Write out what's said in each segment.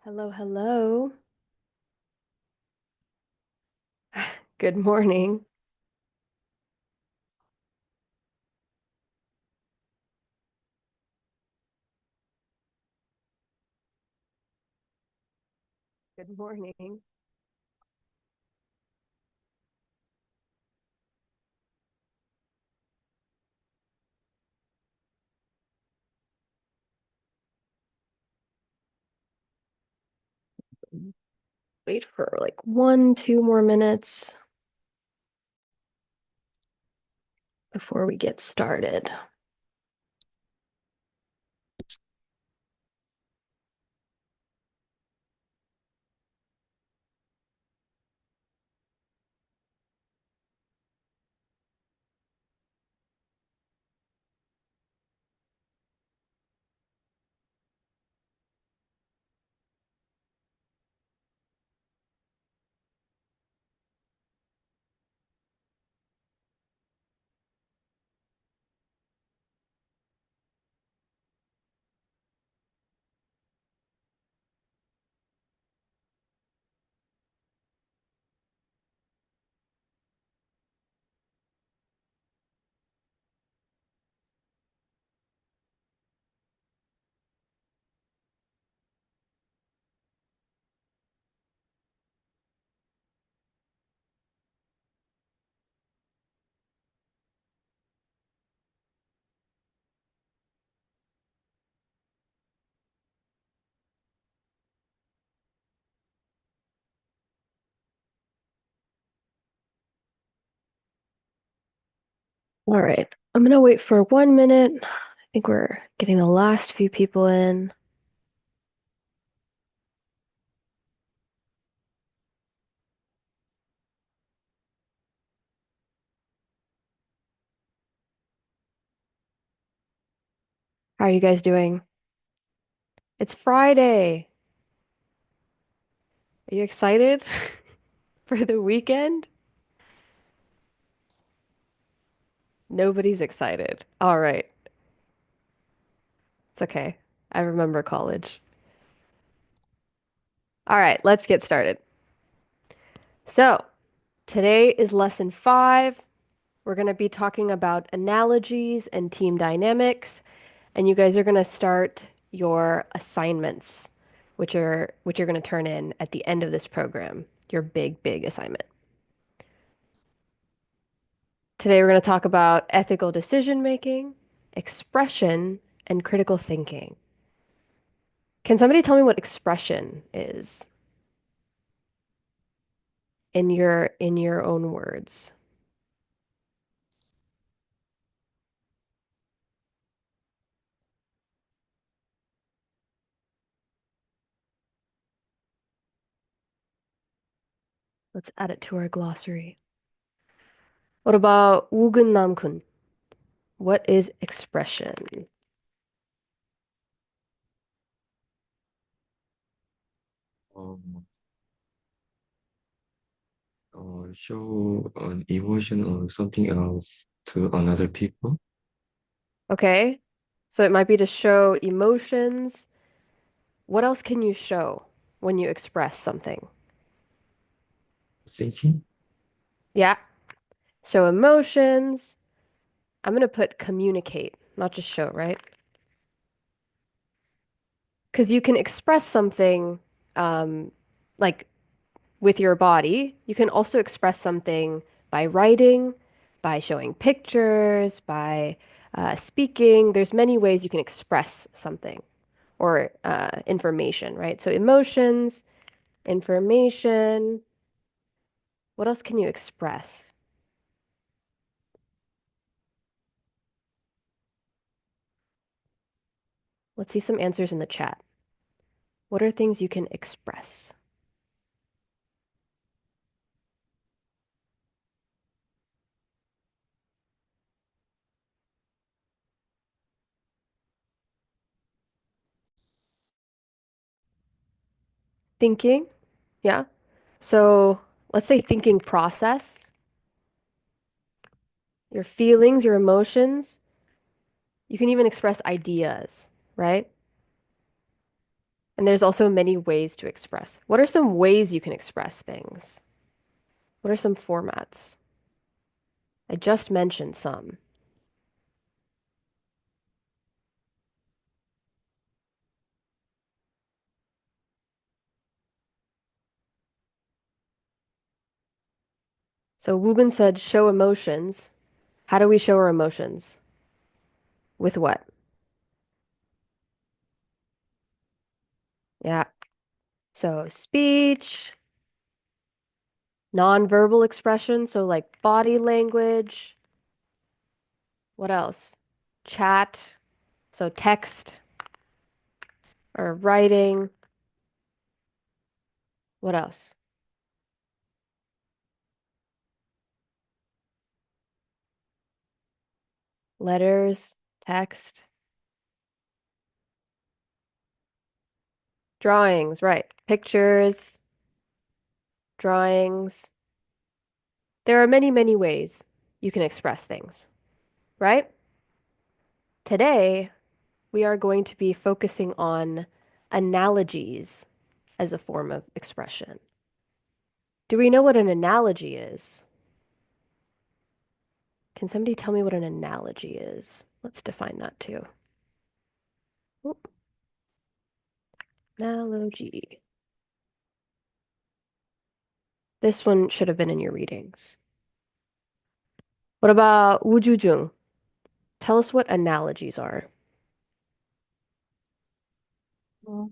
Hello, hello. Good morning. Good morning. Wait for like 1, 2 more minutes before we get started. All right. I'm gonna wait for 1 minute. I think we're getting the last few people in. How are you guys doing? It's Friday. Are you excited for the weekend? Nobody's excited. All right. It's okay. I remember college. All right, let's get started. So, today is lesson 5. We're going to be talking about analogies and team dynamics, and you guys are going to start your assignments, which you're going to turn in at the end of this program, your big assignment. Today we're going to talk about ethical decision making, expression, and critical thinking. Can somebody tell me what expression is in your own words? Let's add it to our glossary. What about 우근남군? What is expression? um, show an emotion or something else to another people. Okay. So it might be to show emotions. What else can you show when you express something? Thinking, Yeah. Show emotions. I'm going to put communicate, not just show, right? Because you can express something um, like with your body. You can also express something by writing, by showing pictures, by speaking. There's many ways you can express something or information, right? So emotions, information. What else can you express? Let's see some answers in the chat. What are things you can express? Thinking, yeah. So let's say thinking process, your feelings, your emotions. You can even express ideas, right? And there's also many ways to express. What are some ways you can express things? What are some formats? I just mentioned some. So Wubin said show emotions. How do we show our emotions? With what? Yeah. So speech, nonverbal expression, so like body language. What else? Chat, so text or writing. What else? Letters, text, drawings, right. Pictures, drawings. There are many, many ways you can express things, right? Today, we are going to be focusing on analogies as a form of expression. Do we know what an analogy is? Can somebody tell me what an analogy is? Let's define that too. Oop, analogy. This one should have been in your readings. What about wujujung? Tell us what analogies are. Well,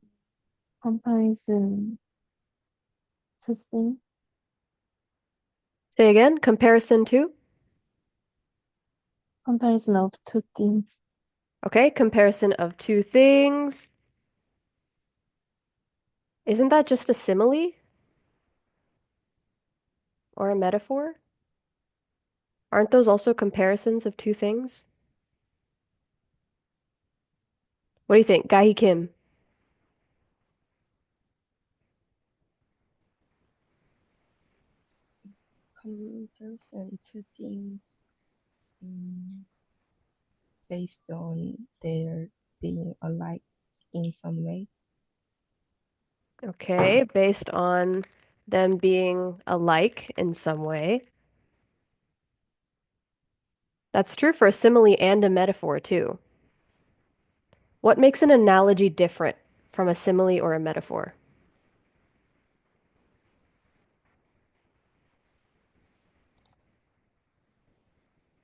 comparison to things, Say again, comparison to? comparison of two things, Okay, comparison of two things. Isn't that just a simile or a metaphor? Aren't those also comparisons of two things? What do you think, Gahi Kim? comparison to things mm, based on their being alike in some way. Okay, based on them being alike in some way. That's true for a simile and a metaphor too. What makes an analogy different from a simile or a metaphor?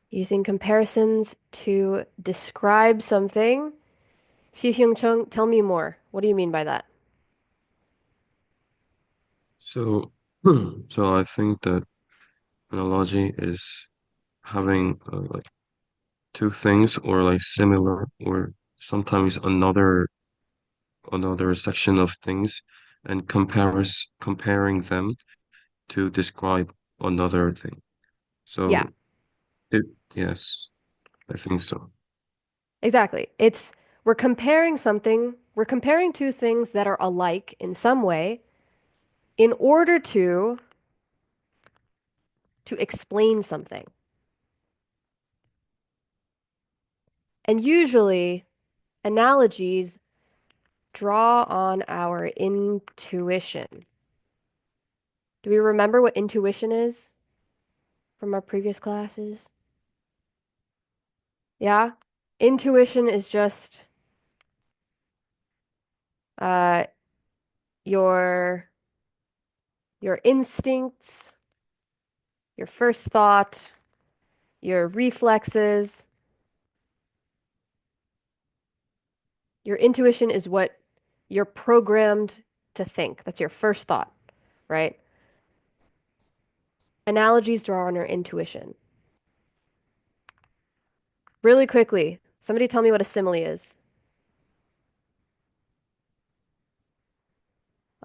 Using comparisons to describe something. Shi Hyung Chung, tell me more. What do you mean by that? So, so I think that analogy is having like two things or like similar or sometimes another section of things and comparing them to describe another thing. Yeah, So it yes, I think so. exactly. We're comparing two things that are alike in some way in order to explain something. And usually analogies draw on our intuition. Do we remember what intuition is from our previous classes? Yeah? Intuition is just uh your your instincts, your first thought, your reflexes. Your intuition is what you're programmed to think. That's your first thought, right? Analogies draw on our intuition. Really quickly, somebody tell me what a simile is.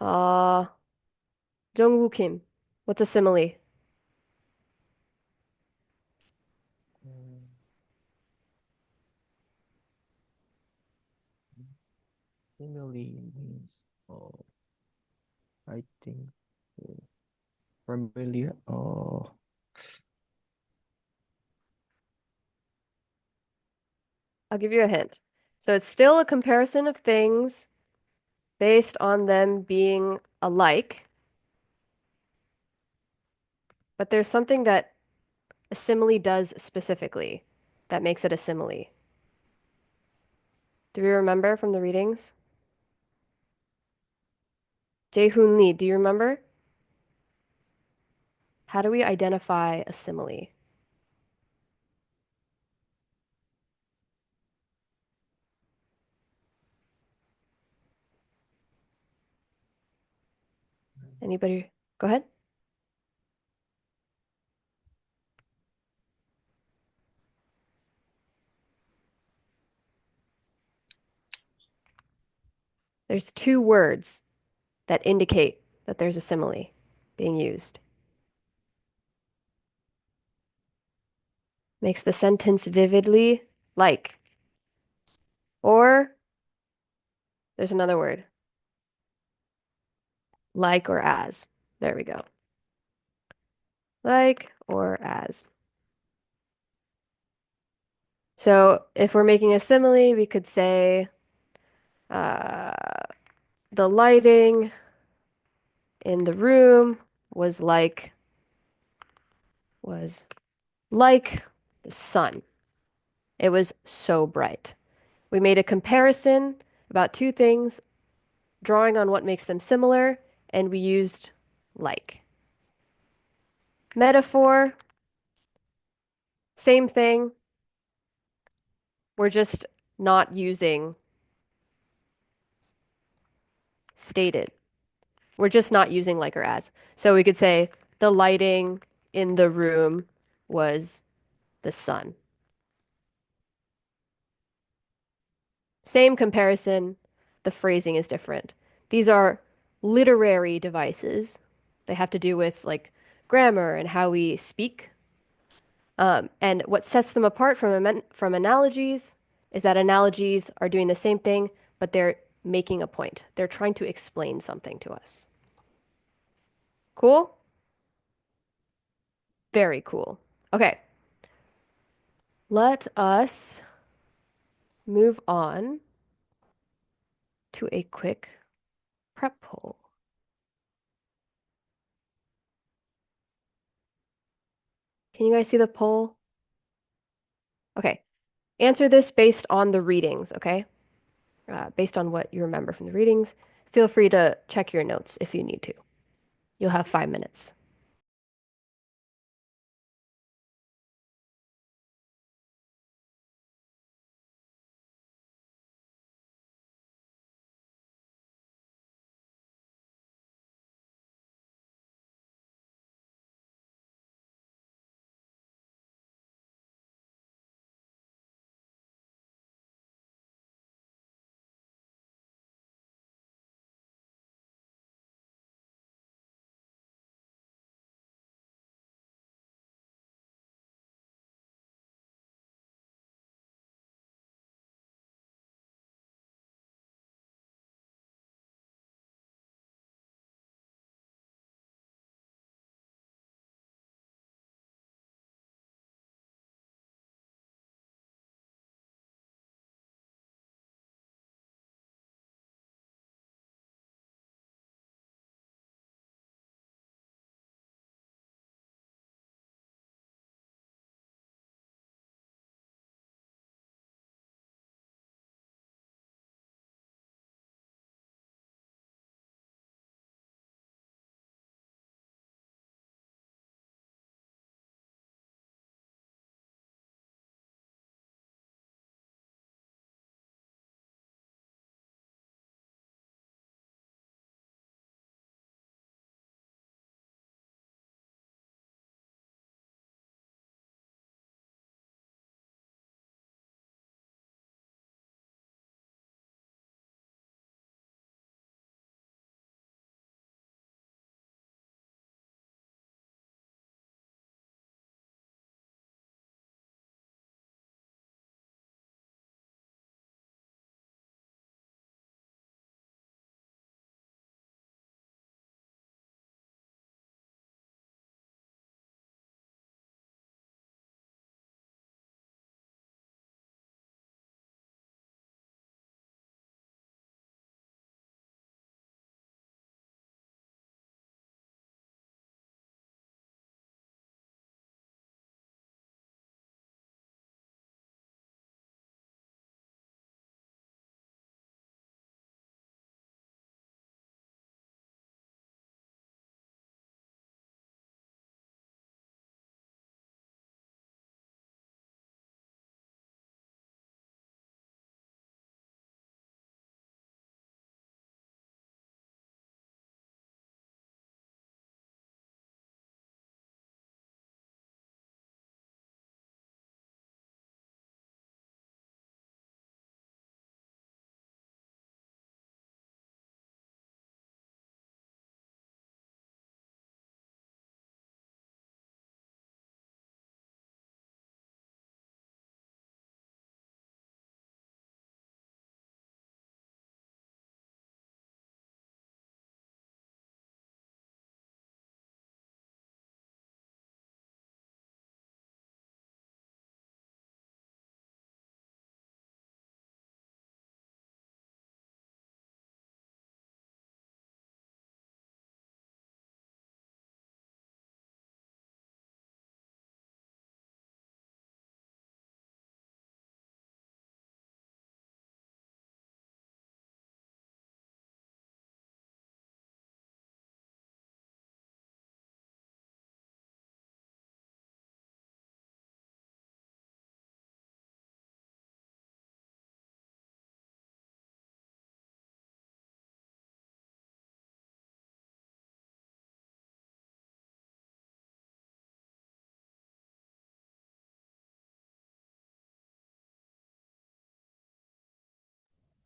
Uh, Jungwoo Kim, what's a simile? Mm, Simile means, I think, uh, familiar. I'll give you a hint. So it's still a comparison of things, based on them being alike, but there's something that a simile does specifically that makes it a simile. Do we remember from the readings? Jae-hoon Lee, do you remember? How do we identify a simile? Anybody? Go ahead. There's two words that indicate that there's a simile being used. Makes the sentence vividly like. Or there's another word. Like or as. There we go. Like or as. So if we're making a simile, we could say uh, the lighting in the room was was like the sun. It was so bright. We made a comparison about two things, drawing on what makes them similar, and we used like. Metaphor, same thing. We're just not using stated. We're just not using like or as. So we could say the lighting in the room was the sun. Same comparison, the phrasing is different. These are literary devices. They have to do with like grammar and how we speak. And what sets them apart from analogies is that analogies are doing the same thing, but they're making a point. They're trying to explain something to us. Cool? Very cool. Okay. Let us move on to a quick prep poll. Can you guys see the poll? Okay. Answer this based on the readings, okay? Based on what you remember from the readings. Feel free to check your notes if you need to. You'll have 5 minutes.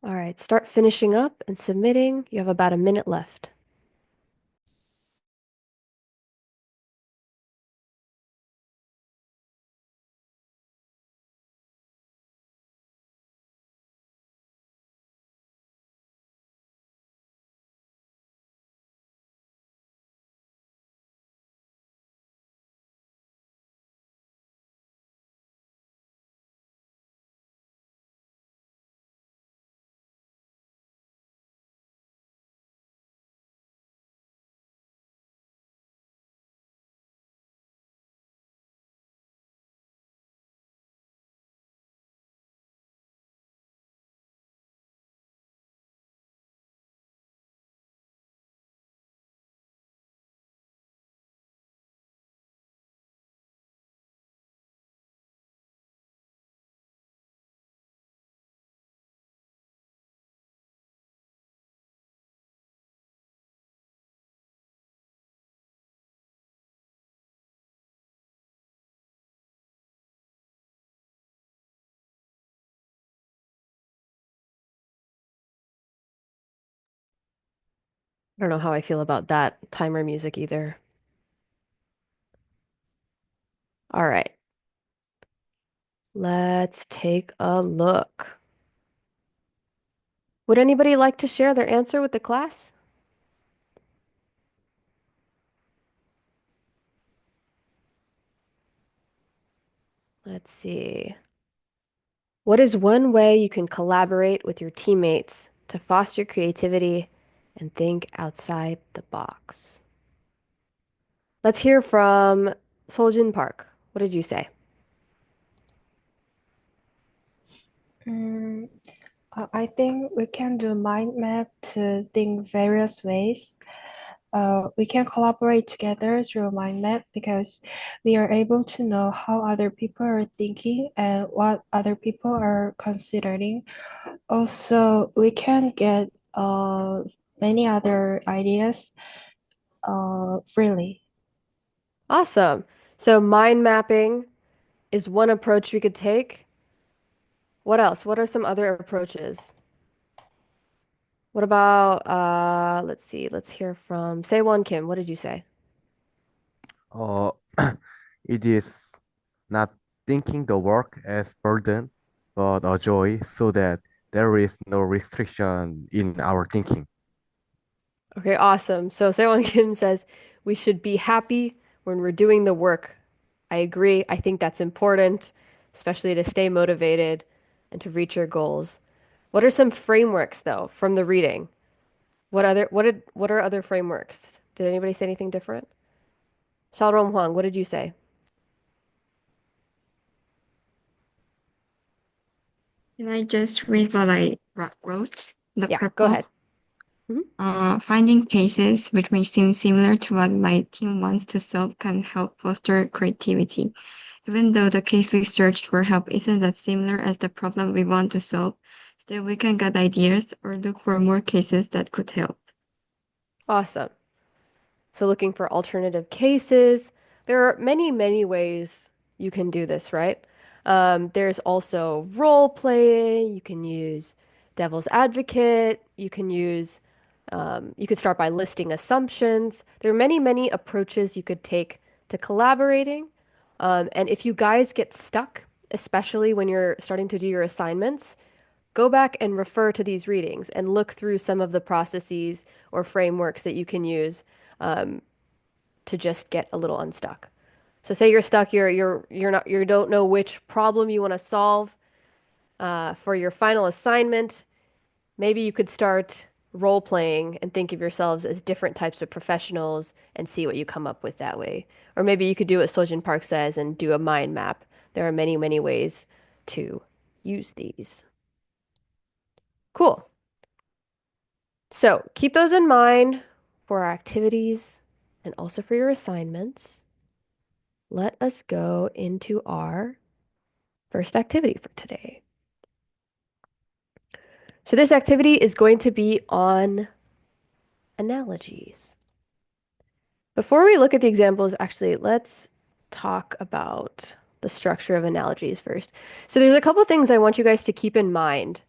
All right, start finishing up and submitting. You have about a minute left. I don't know how I feel about that timer music either. All right, let's take a look. Would anybody like to share their answer with the class? Let's see. What is one way you can collaborate with your teammates to foster creativity and think outside the box? Let's hear from Soljin Park. What did you say? Mm, I think we can do mind map to think various ways. We can collaborate together through mind map because we are able to know how other people are thinking and what other people are considering. Also, we can get many other ideas freely. Awesome. So mind mapping is one approach we could take. What else? What are some other approaches? What about let's see, let's hear from Saewon Kim. What did you say? Uh, it is not thinking the work as burden, but a joy, so that there is no restriction in our thinking. Okay, awesome. So Saewon Kim says we should be happy when we're doing the work. I agree. I think that's important, especially to stay motivated and to reach your goals. What are some frameworks though from the reading? What are other frameworks? Did anybody say anything different? Xiaorong Huang, what did you say? Can I just read what I wrote? The Yeah, go purpose, ahead. Mhm. finding cases which may seem similar to what my team wants to solve can help foster creativity. Even though the case we searched for help isn't that similar as the problem we want to solve, still we can get ideas or look for more cases that could help. Awesome. So looking for alternative cases. There are many, many ways you can do this, right? There's also role playing. You can use devil's advocate. You could start by listing assumptions. There are many, many approaches you could take to collaborating. And if you guys get stuck, especially when you're starting to do your assignments, go back and refer to these readings and look through some of the processes or frameworks that you can use um, to just get a little unstuck. So say you're stuck, you don't know which problem you want to solve for your final assignment. Maybe you could start role playing and think of yourselves as different types of professionals and see what you come up with that way. Or maybe you could do what Sojin Park says and do a mind map. There are many, many ways to use these. Cool. So keep those in mind for our activities and also for your assignments. Let us go into our first activity for today. So this activity is going to be on analogies. Before we look at the examples, actually, let's talk about the structure of analogies first. So there's a couple things I want you guys to keep in mind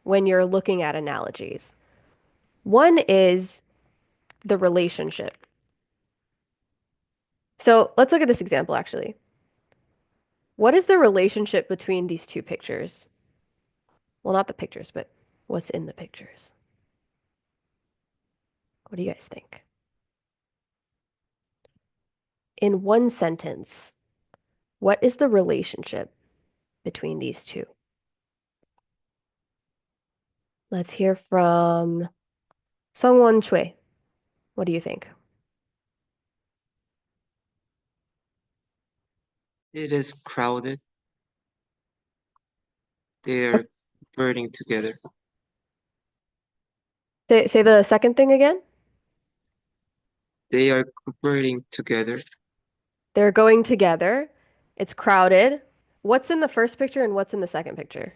when you're looking at analogies. One is the relationship. So let's look at this example actually. What is the relationship between these two pictures? Well, not the pictures, but what's in the pictures? What do you guys think? In one sentence, what is the relationship between these two? Let's hear from Sungwon Choi. What do you think? It is crowded. They are burning together. Say the second thing again. They are burning together. They're going together. It's crowded. What's in the first picture and what's in the second picture?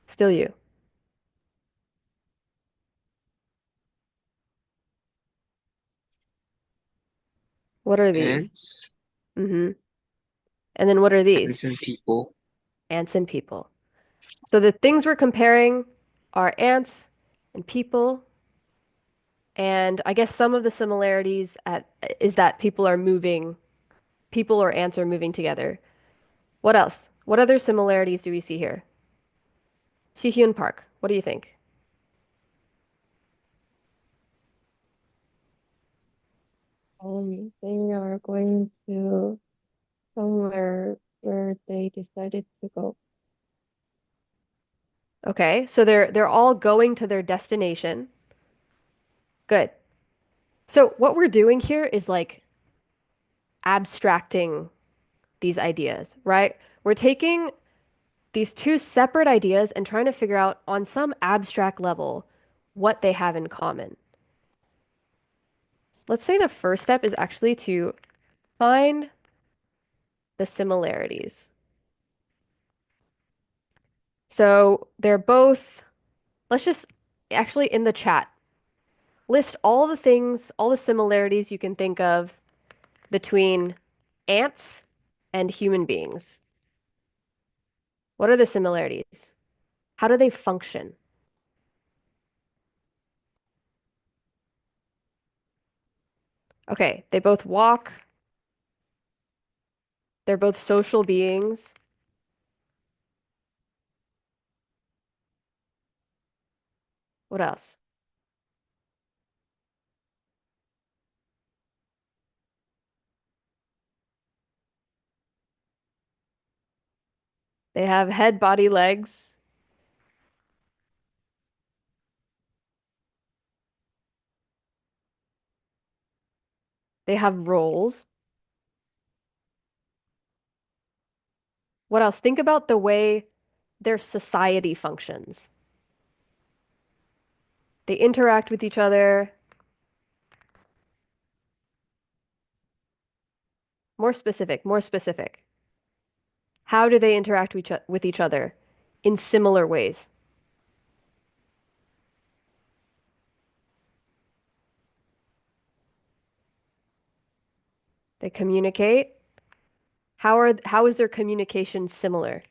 Still you. What are these? Ants, Mm-hmm. And then what are ants these? and people. Ants and people. So the things we're comparing are ants and people. And I guess some of the similarities is that people or ants are moving together. What else? What other similarities do we see here? Sihyun Park, what do you think? They are going to somewhere where they decided to go. Okay, so they're all going to their destination. Good. So what we're doing here is like abstracting these ideas, right? We're taking these two separate ideas and trying to figure out on some abstract level what they have in common. Let's say the first step is actually to find the similarities. So they're both, let's just actually in the chat, list all the things, all the similarities you can think of between ants and human beings. What are the similarities? How do they function? Okay, they both walk. They're both social beings. What else? They have head, body, legs. They have roles. What else? Think about the way their society functions. They interact with each other. More specific, more specific. How do they interact with each other in similar ways? They communicate. How is their communication similar?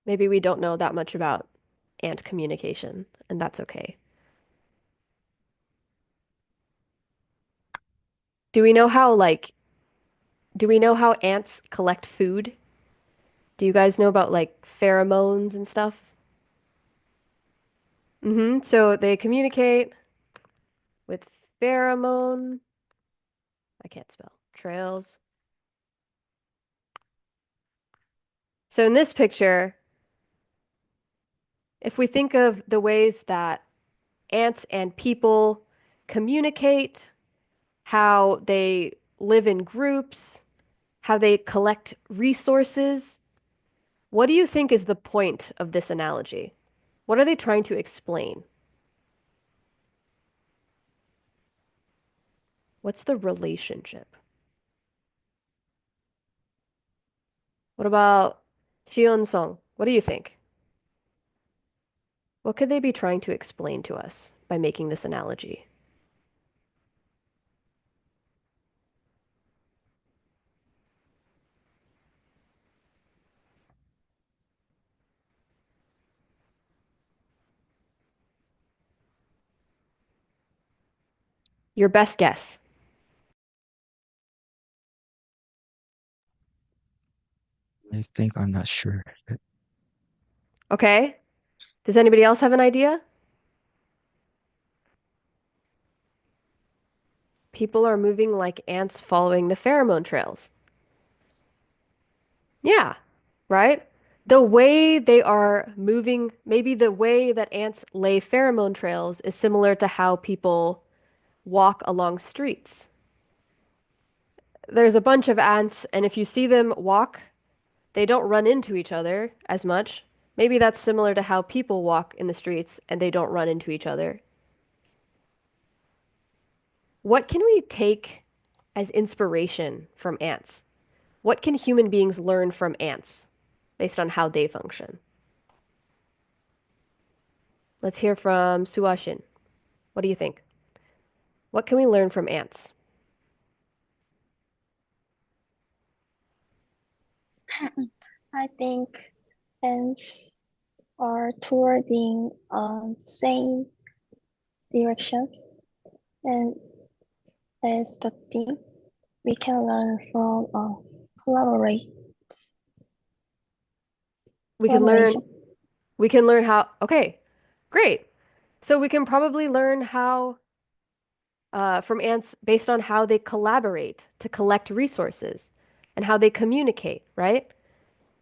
Maybe we don't know that much about ant communication, and that's okay. Do we know how do we know how ants collect food? Do you guys know about like pheromones and stuff? So they communicate with pheromone. I can't spell. Trails. So in this picture, if we think of the ways that ants and people communicate, how they live in groups, how they collect resources, what do you think is the point of this analogy? What are they trying to explain? What's the relationship? What about Shion Song? What do you think? What could they be trying to explain to us by making this analogy? Your best guess. I think I'm not sure. Okay. Does anybody else have an idea? People are moving like ants following the pheromone trails. Yeah, right? The way they are moving, maybe the way that ants lay pheromone trails is similar to how people walk along streets. There's a bunch of ants, and if you see them walk, they don't run into each other as much. Maybe that's similar to how people walk in the streets and they don't run into each other. What can we take as inspiration from ants? What can human beings learn from ants based on how they function? Let's hear from Suashin. What do you think? What can we learn from ants? I think ants are towarding same directions, and as the thing we can learn from collaborate We can learn collaboration. we can learn how okay, great. So we can probably learn how from ants based on how they collaborate to collect resources and how they communicate, right?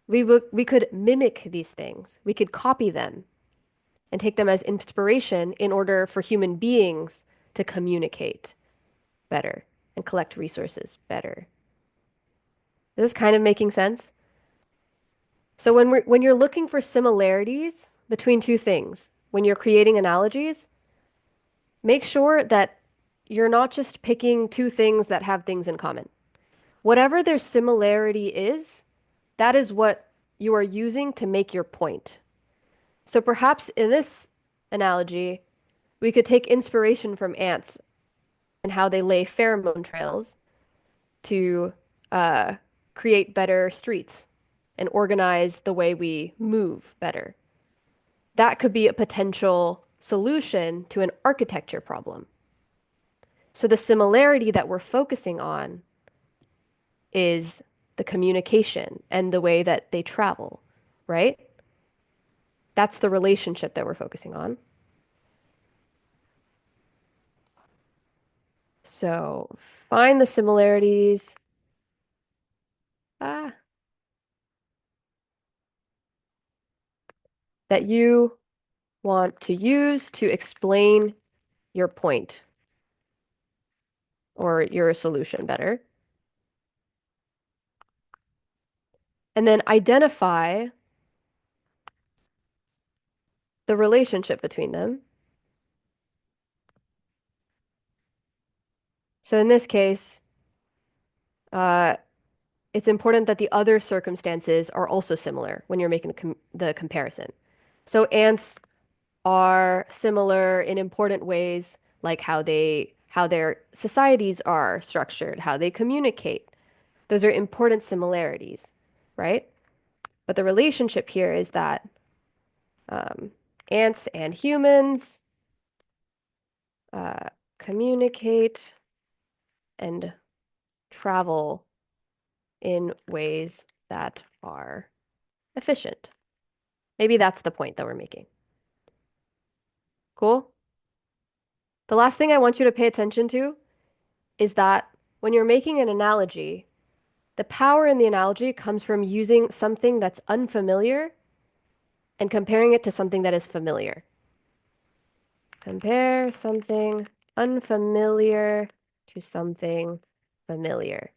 We could mimic these things. We could copy them and take them as inspiration in order for human beings to communicate better and collect resources better. Is this kind of making sense? So when you're looking for similarities between two things, when you're creating analogies, make sure that you're not just picking two things that have things in common. Whatever their similarity is, that is what you are using to make your point. So perhaps in this analogy, we could take inspiration from ants and how they lay pheromone trails to uh, create better streets and organize the way we move better. That could be a potential solution to an architecture problem. So the similarity that we're focusing on is the communication and the way that they travel, right? That's the relationship that we're focusing on. So find the similarities. Ah, that you want to use to explain your point or your solution better. And then identify the relationship between them. So in this case, uh, it's important that the other circumstances are also similar when you're making the comparison. So ants are similar in important ways, like how their societies are structured, how they communicate. Those are important similarities, right? But the relationship here is that um, ants and humans uh, communicate and travel in ways that are efficient. Maybe that's the point that we're making. Cool? The last thing I want you to pay attention to is that when you're making an analogy, the power in the analogy comes from using something that's unfamiliar and comparing it to something that is familiar. Compare something unfamiliar to something familiar.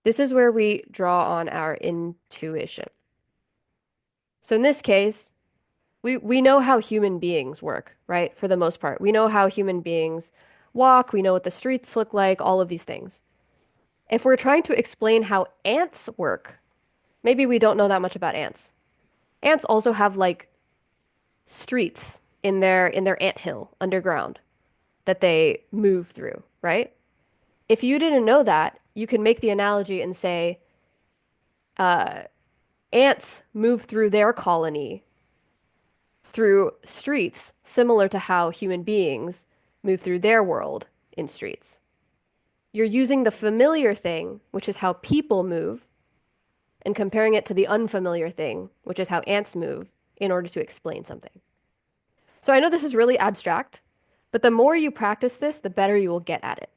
This is where we draw on our intuition. So in this case, we know how human beings work, right? For the most part. We know how human beings walk, we know what the streets look like, all of these things. If we're trying to explain how ants work, maybe we don't know that much about ants. Ants also have like streets in their anthill underground that they move through, right? If you didn't know that, you can make the analogy and say, uh, ants move through their colony through streets similar to how human beings move through their world in streets. You're using the familiar thing, which is how people move, and comparing it to the unfamiliar thing, which is how ants move, in order to explain something. So I know this is really abstract, but the more you practice this, the better you will get at it.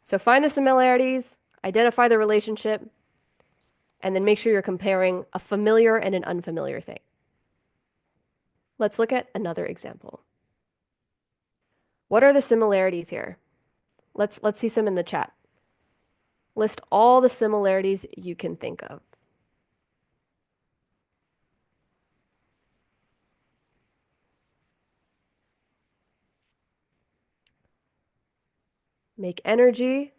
So find the similarities, identify the relationship, and then make sure you're comparing a familiar and an unfamiliar thing. Let's look at another example. What are the similarities here? Let's see some in the chat. List all the similarities you can think of. Make energy.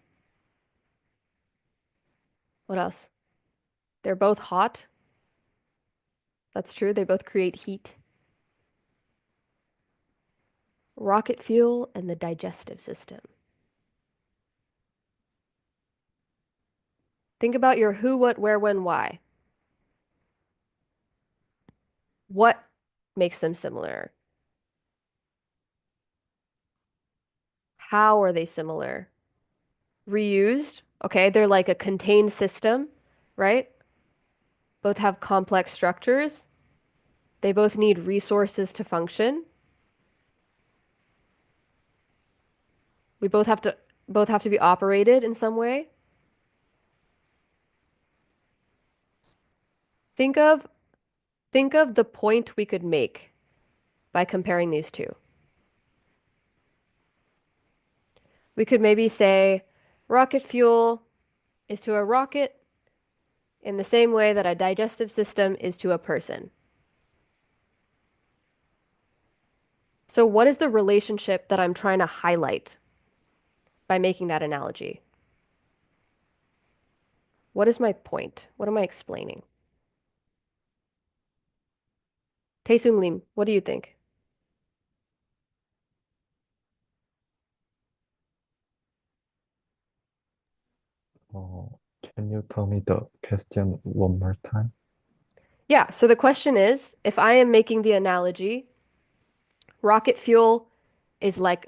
What else? They're both hot. That's true. They both create heat. Rocket fuel and the digestive system. Think about your who, what, where, when, why. What makes them similar? How are they similar? Reused. Okay, they're like a contained system, right? Both have complex structures. They both need resources to function. We both have to be operated in some way. Think of the point we could make by comparing these two. We could maybe say rocket fuel is to a rocket in the same way that a digestive system is to a person. So what is the relationship that I'm trying to highlight by making that analogy? What is my point? What am I explaining? Tae-Sung Lim, what do you think? Can you tell me the question one more time? Yeah, so the question is, if I am making the analogy, rocket fuel is like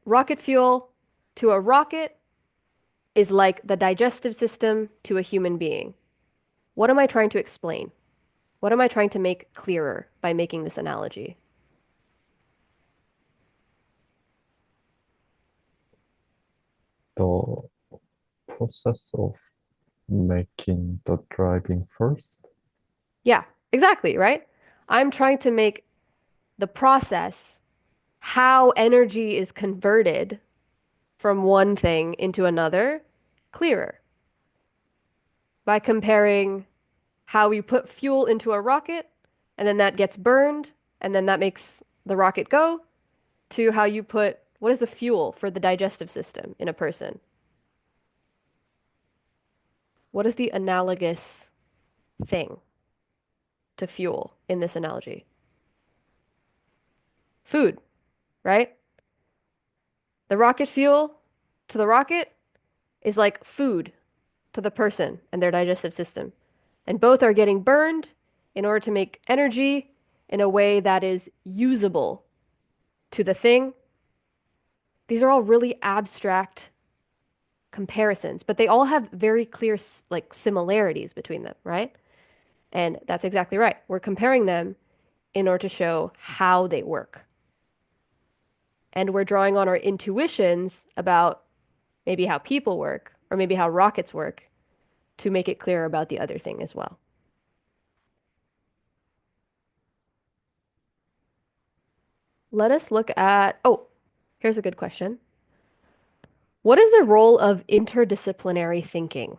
rocket fuel to a rocket is like the digestive system to a human being. What am I trying to explain? What am I trying to make clearer by making this analogy? The process of making the driving first? Yeah, exactly, right? I'm trying to make the process, how energy is converted from one thing into another, clearer by comparing how you put fuel into a rocket and then that gets burned and then that makes the rocket go to how you put what is the fuel for the digestive system in a person? What is the analogous thing to fuel in this analogy? Food, right? The rocket fuel to the rocket is like food to the person and their digestive system. And both are getting burned in order to make energy in a way that is usable to the thing. These are all really abstract comparisons, but they all have very clear like similarities between them, right? And that's exactly right. We're comparing them in order to show how they work. And we're drawing on our intuitions about maybe how people work or maybe how rockets work to make it clear about the other thing as well. Let us look at, oh, here's a good question. What is the role of interdisciplinary thinking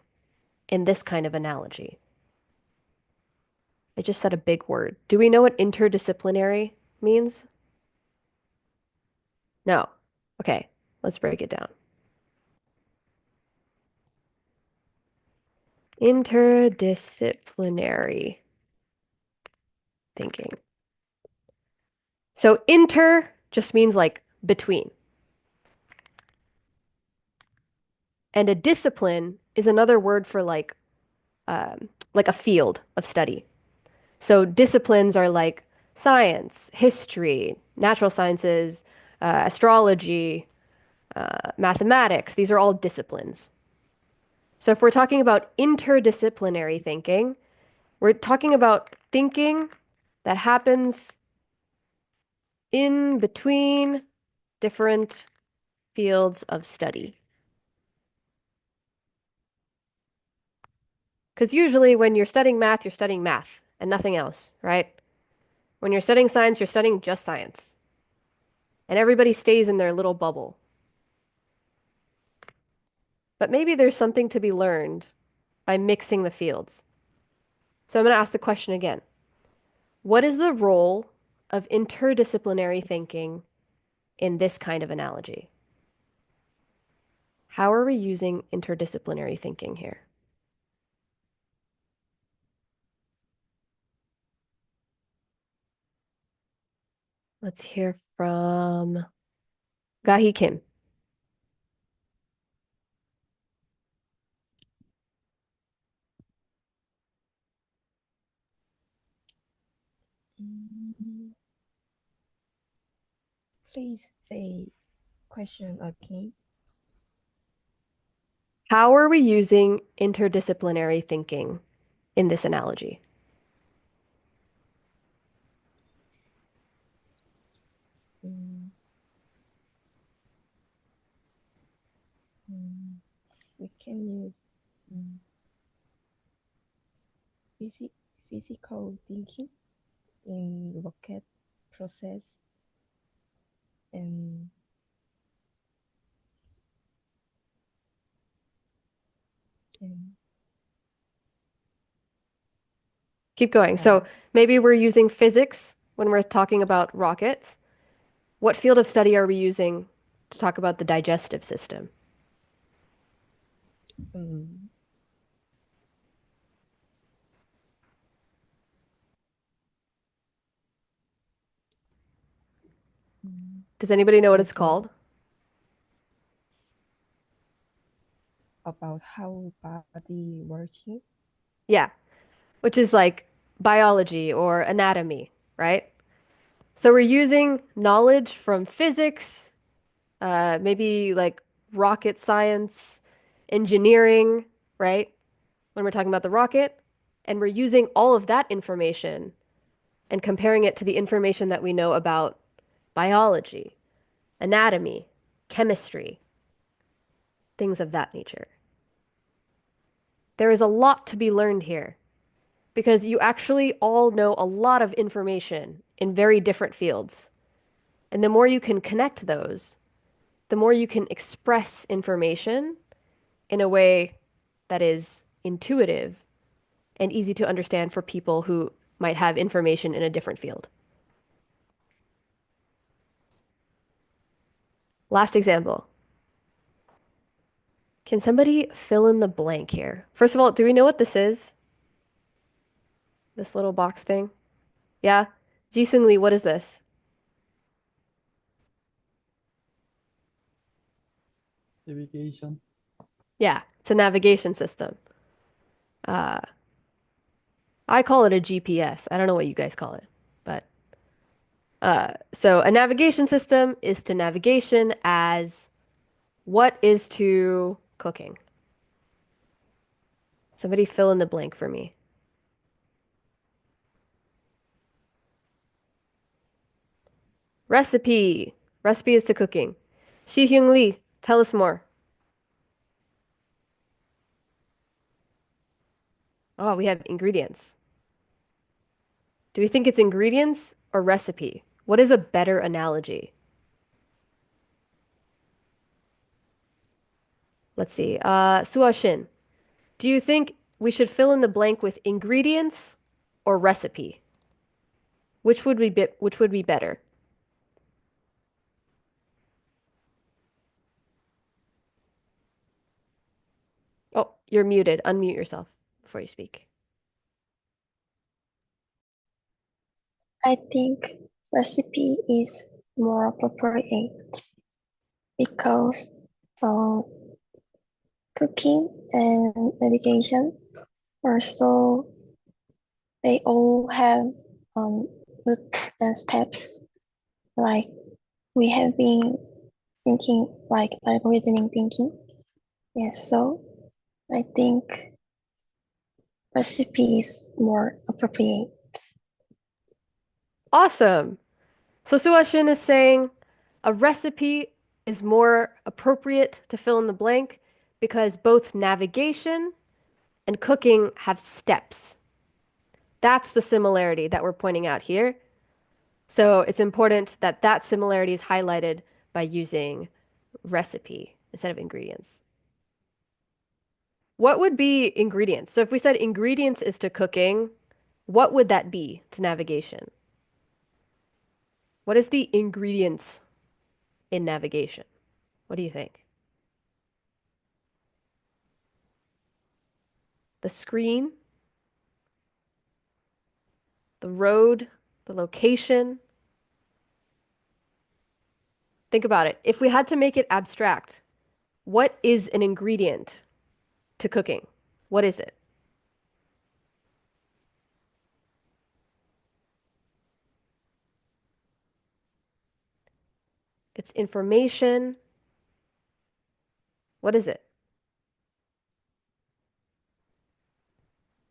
in this kind of analogy? I just said a big word. Do we know what interdisciplinary means? No. Okay, let's break it down. Interdisciplinary thinking. So inter just means like between. And a discipline is another word for like a field of study. So disciplines are like science, history, natural sciences, astrology, mathematics. These are all disciplines. So if we're talking about interdisciplinary thinking, we're talking about thinking that happens in between different fields of study. Because usually when you're studying math and nothing else, right? When you're studying science, you're studying just science. And everybody stays in their little bubble. But maybe there's something to be learned by mixing the fields. So I'm going to ask the question again. What is the role of interdisciplinary thinking in this kind of analogy? How are we using interdisciplinary thinking here? Let's hear from Gahi Kim. Please say question again. How are we using interdisciplinary thinking in this analogy? Mm, we can use mm, physi physical thinking in rocket process and and Keep going. So maybe we're using physics when we're talking about rockets. What field of study are we using to talk about the digestive system? um, Does anybody know what it's also called? about how body working. Yeah, which is like biology or anatomy, right? So we're using knowledge from physics, maybe like rocket science, engineering, right? When we're talking about the rocket, and we're using all of that information and comparing it to the information that we know about biology, anatomy, chemistry, things of that nature. There is a lot to be learned here because you actually all know a lot of information in very different fields. And the more you can connect those, the more you can express information in a way that is intuitive and easy to understand for people who might have information in a different field. Last example. Can somebody fill in the blank here? First of all, do we know what this is? This little box thing? Yeah? Jisung Lee, what is this? Navigation. Yeah, it's a navigation system. Uh, I call it a GPS. I don't know what you guys call it, but so a navigation system is to navigation as what is to cooking. Somebody fill in the blank for me. Recipe. Recipe is to cooking. Shi-Hyung Lee, tell us more. Oh, we have ingredients. Do we think it's ingredients or recipe? What is a better analogy? Let's see. Suo Shin, do you think we should fill in the blank with ingredients or recipe? Which would be better? Oh, you're muted. Unmute yourself before you speak. I think recipe is more appropriate because uh, cooking and navigation also they all have routes and steps like we have been thinking like algorithmic thinking. Yes, so I think recipe is more appropriate. Awesome. So Suashin is saying a recipe is more appropriate to fill in the blank because both navigation and cooking have steps. That's the similarity that we're pointing out here. So it's important that that similarity is highlighted by using recipe instead of ingredients. What would be ingredients? So if we said ingredients is to cooking, what would that be to navigation? What is the ingredients in navigation? What do you think? The screen, the road, the location. Think about it. If we had to make it abstract, what is an ingredient to cooking? What is it? It's information. What is it?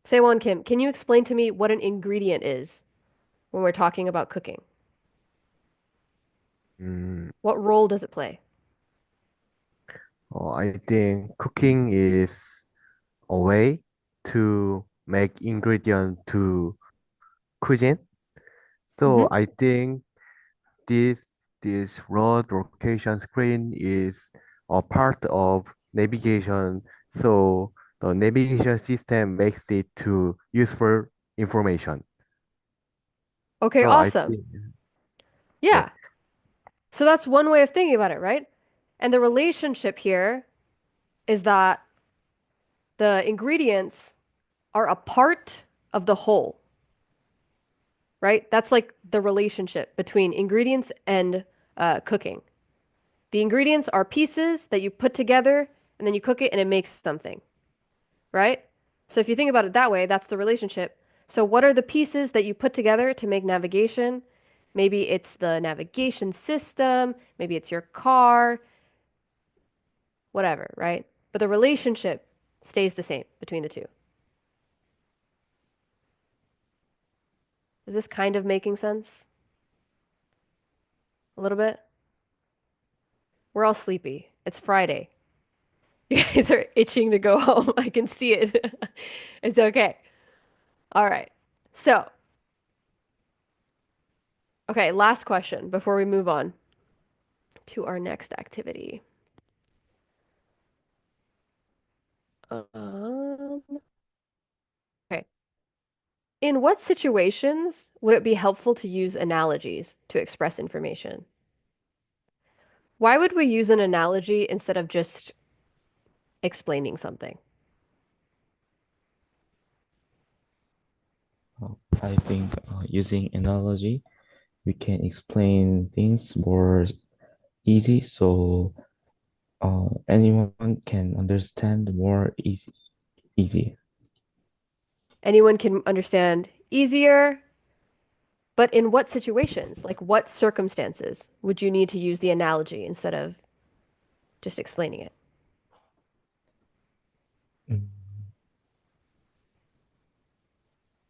Saewon Kim, can you explain to me what an ingredient is when we're talking about cooking? Mm, What role does it play? I think cooking is a way to make ingredient to cuisine. So Hmm. I think this this road location screen is a part of navigation. So the navigation system makes it to useful information. Okay, So I awesome. think yeah. Yeah. So that's one way of thinking about it, right? And the relationship here is that the ingredients are a part of the whole, right? That's like the relationship between ingredients and cooking. The ingredients are pieces that you put together and then you cook it and it makes something, right? So if you think about it that way, that's the relationship. So what are the pieces that you put together to make navigation? Maybe it's the navigation system, maybe it's your car, whatever, right? But the relationship stays the same between the two. Is this kind of making sense? A little bit? We're all sleepy. It's Friday. You guys are itching to go home. I can see it. It's okay. All right. So, okay, last question before we move on to our next activity. Um, okay. In what situations would it be helpful to use analogies to express information? Why would we use an analogy instead of just explaining something? I think using analogy, we can explain things more easy, so anyone can understand more easy. Anyone can understand easier, but in what situations? Like what circumstances would you need to use the analogy instead of just explaining it? Mm,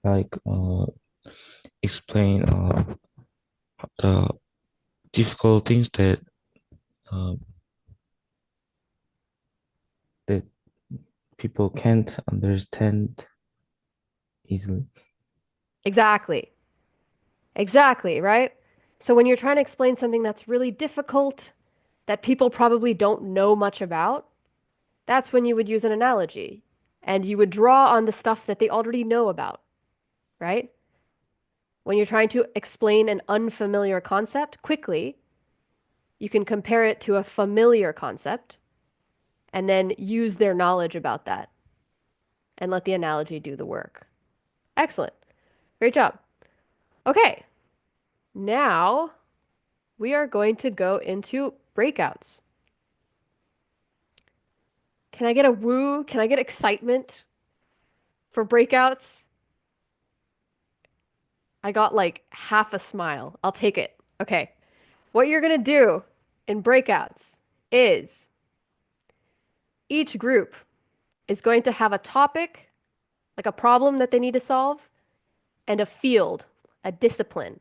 Like explain the difficult things uh, that people can't understand easily. Exactly. Exactly, right? So when you're trying to explain something that's really difficult, that people probably don't know much about, that's when you would use an analogy. And you would draw on the stuff that they already know about, right? When you're trying to explain an unfamiliar concept quickly, you can compare it to a familiar concept and then use their knowledge about that and let the analogy do the work. Excellent. Great job. Okay, now we are going to go into breakouts. Can I get a woo? Can I get excitement for breakouts? I got like half a smile. I'll take it. Okay. what you're going to do in breakouts is each group is going to have a topic, like a problem that they need to solve, and a field, a discipline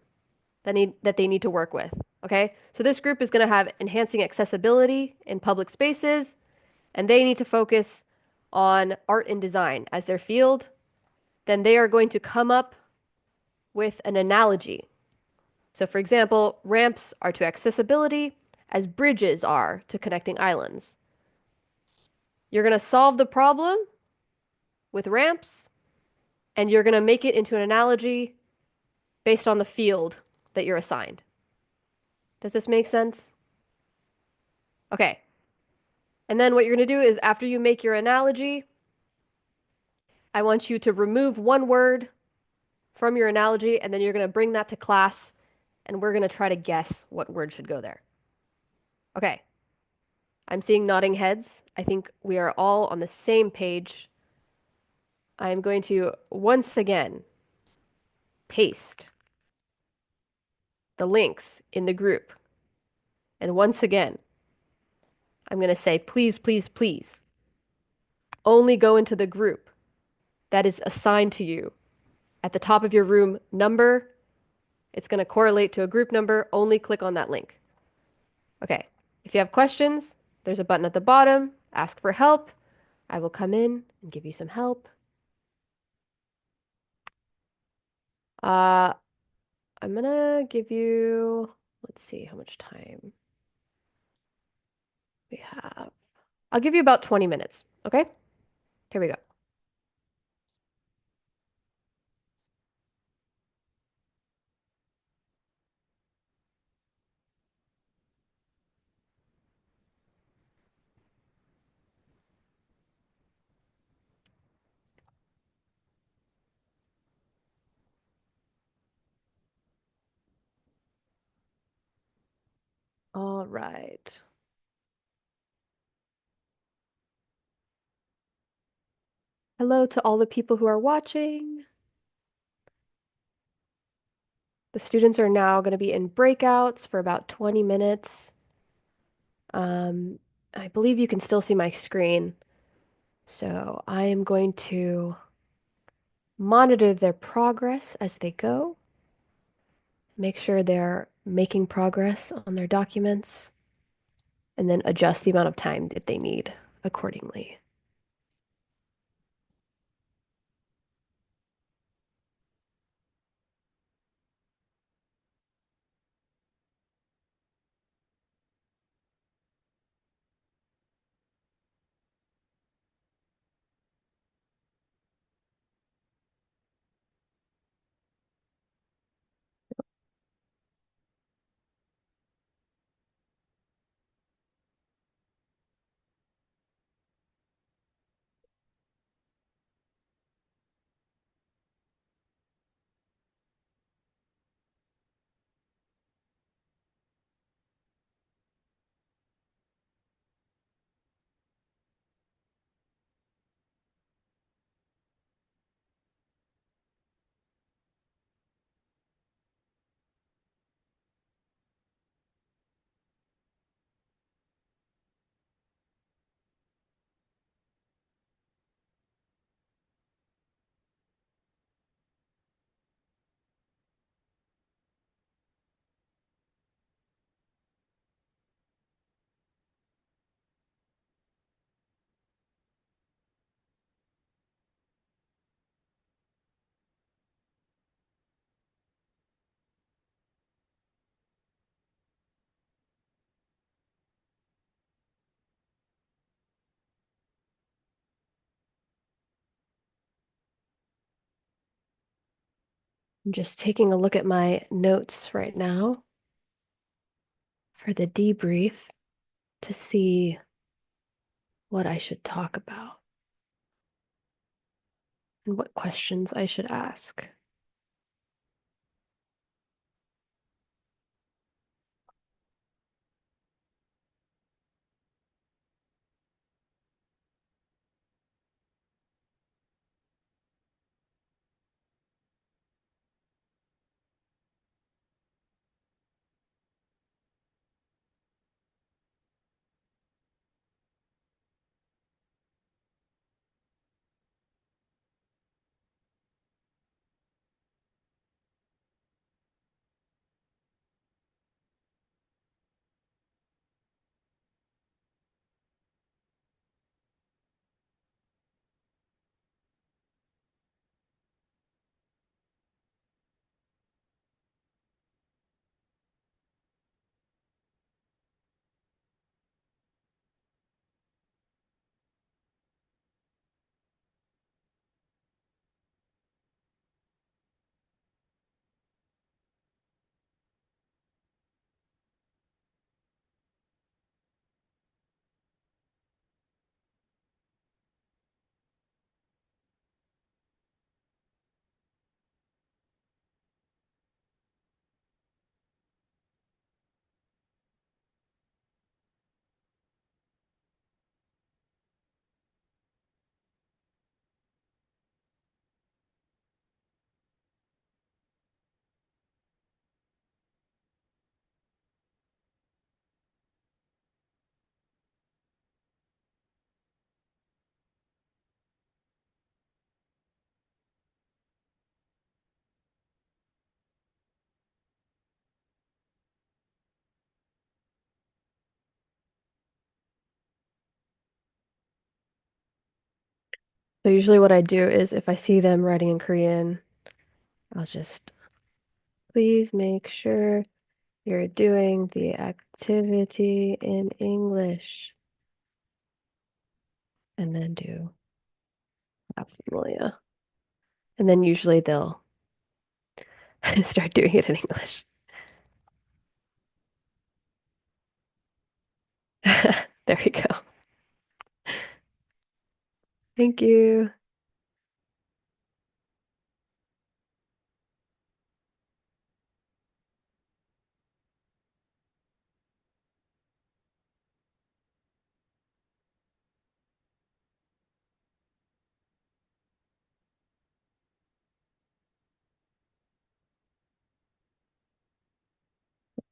that they need to work with. Okay? So this group is going to have enhancing accessibility in public spaces, and they need to focus on art and design as their field. Then they are going to come up with an analogy. So, for example, ramps are to accessibility as bridges are to connecting islands. You're going to solve the problem with ramps, and you're going to make it into an analogy based on the field that you're assigned. Does this make sense? Okay. And then what you're going to do is after you make your analogy, I want you to remove one word from your analogy, and then you're going to bring that to class, and we're going to try to guess what word should go there. Okay. I'm seeing nodding heads. I think we are all on the same page. I'm going to once again paste the links in the group. And once again, I'm going to say, please, please, please, only go into the group that is assigned to you. At the top of your room number, it's going to correlate to a group number. Only click on that link. Okay. If you have questions, there's a button at the bottom. Ask for help. I will come in and give you some help. I'm gonna give you, let's see how much time we have. I'll give you about 20 minutes, okay? Here we go. All right. Hello to all the people who are watching. The students are now going to be in breakouts for about 20 minutes. I believe you can still see my screen. So I am going to monitor their progress as they go. Make sure they're making progress on their documents, and then adjust the amount of time that they need accordingly. I'm just taking a look at my notes right now for the debrief to see what I should talk about and what questions I should ask. So usually what I do is if I see them writing in Korean, I'll just please make sure you're doing the activity in English and then do that familia. And then usually they'll start doing it in English. There we go. Thank you.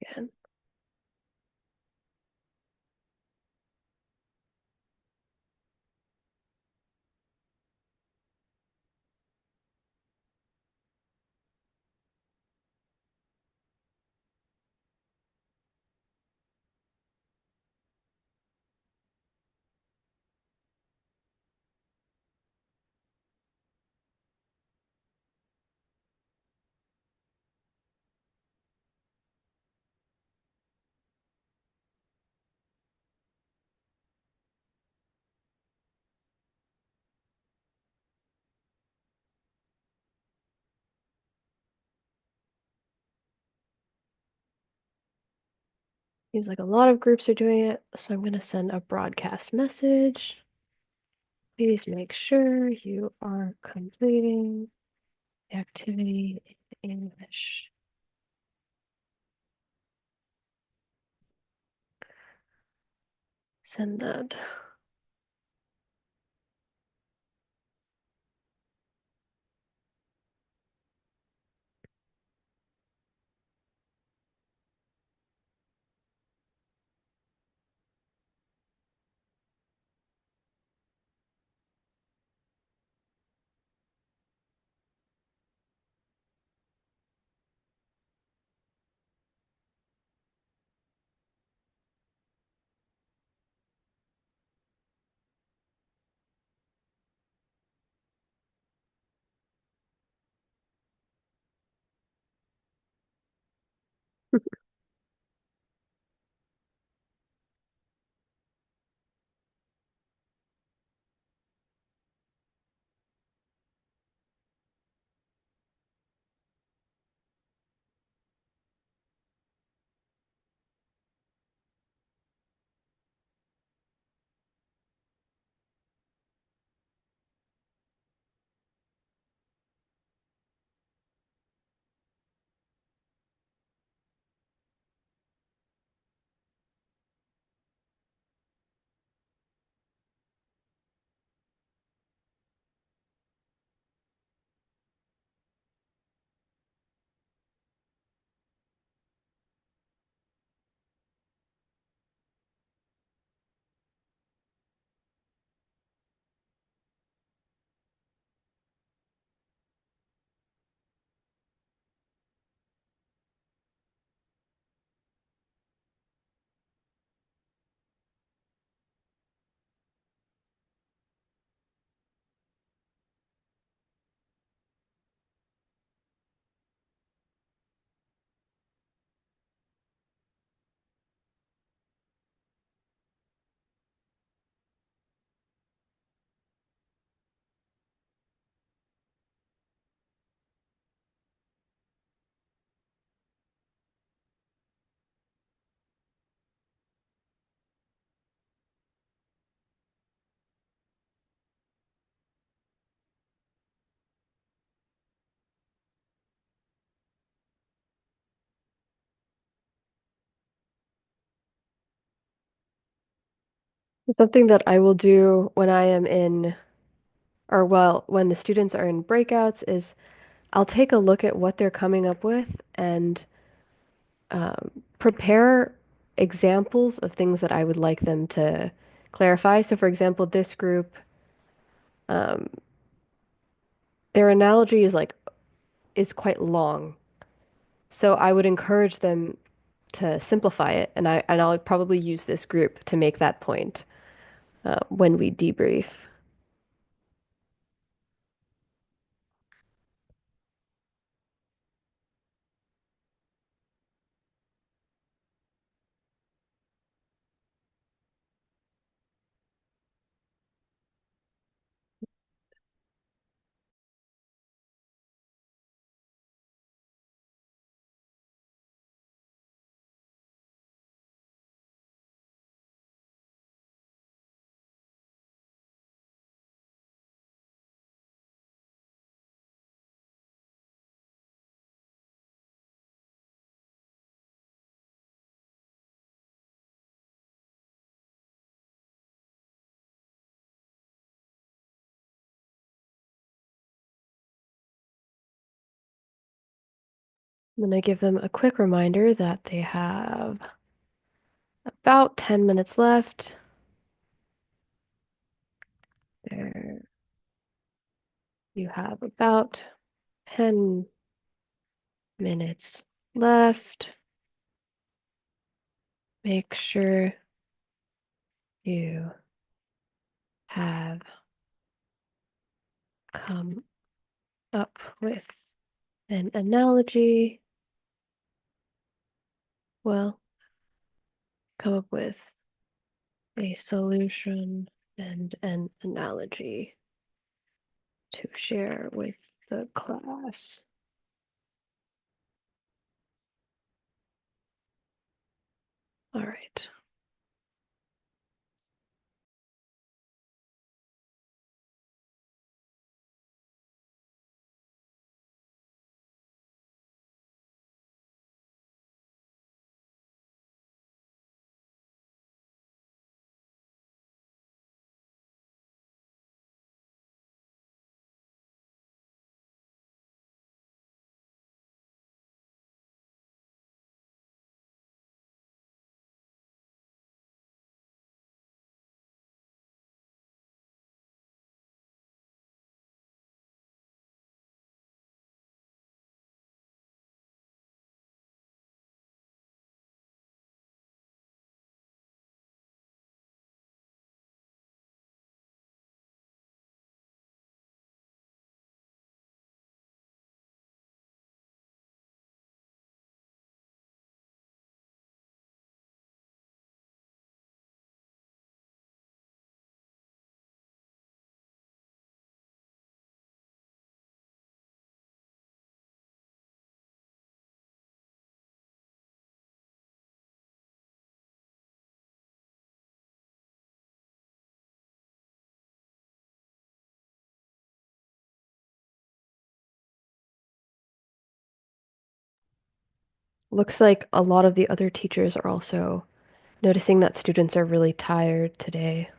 Again. Seems like a lot of groups are doing it, so I'm going to send a broadcast message. Please make sure you are completing the activity in English. Send that. Something that I will do when I am in, or well, when the students are in breakouts is I'll take a look at what they're coming up with and prepare examples of things that I would like them to clarify. So, for example, this group, um, their analogy is quite long. So I would encourage them to simplify it, and I'll probably use this group to make that point when we debrief. I'm going to give them a quick reminder that they have about 10 minutes left. There, you have about 10 minutes left. Make sure you have come up with an analogy. Well, come up with a solution and an analogy to share with the class. All right. Looks like a lot of the other teachers are also noticing that students are really tired today.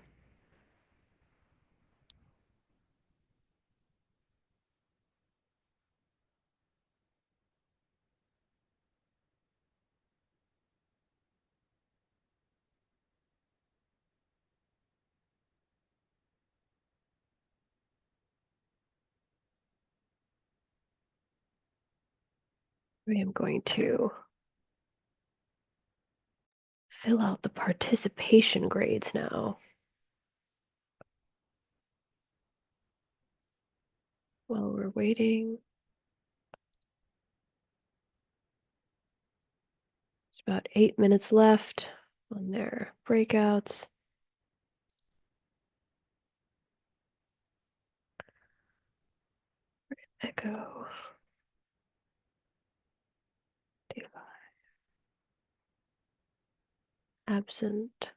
I am going to fill out the participation grades now. While we're waiting, it's about 8 minutes left on their breakouts. Echo. DAY5. Absent.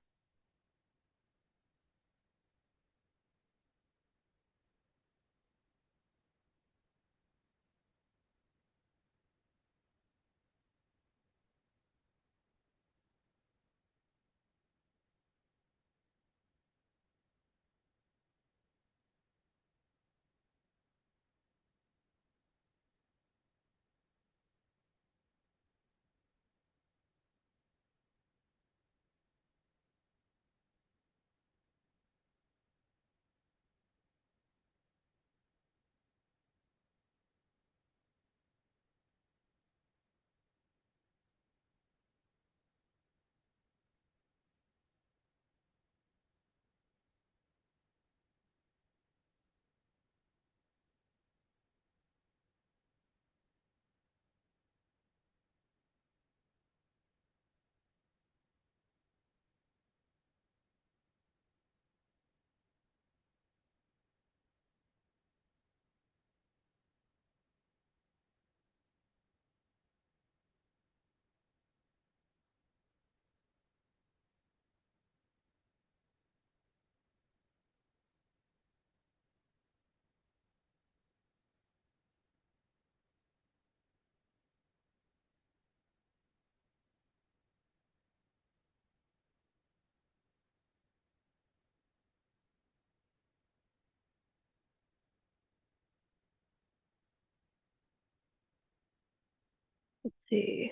Let's see.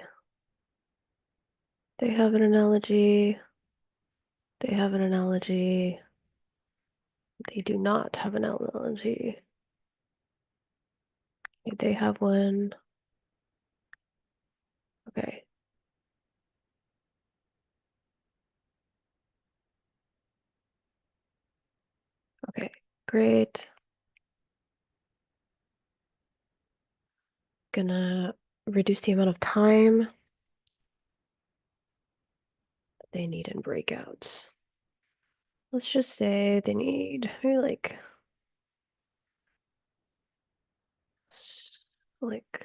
They have an analogy. They have an analogy. They do not have an analogy. They have one. Okay. Okay, great. Gonna reduce the amount of time they need in breakouts. Let's just say they need maybe like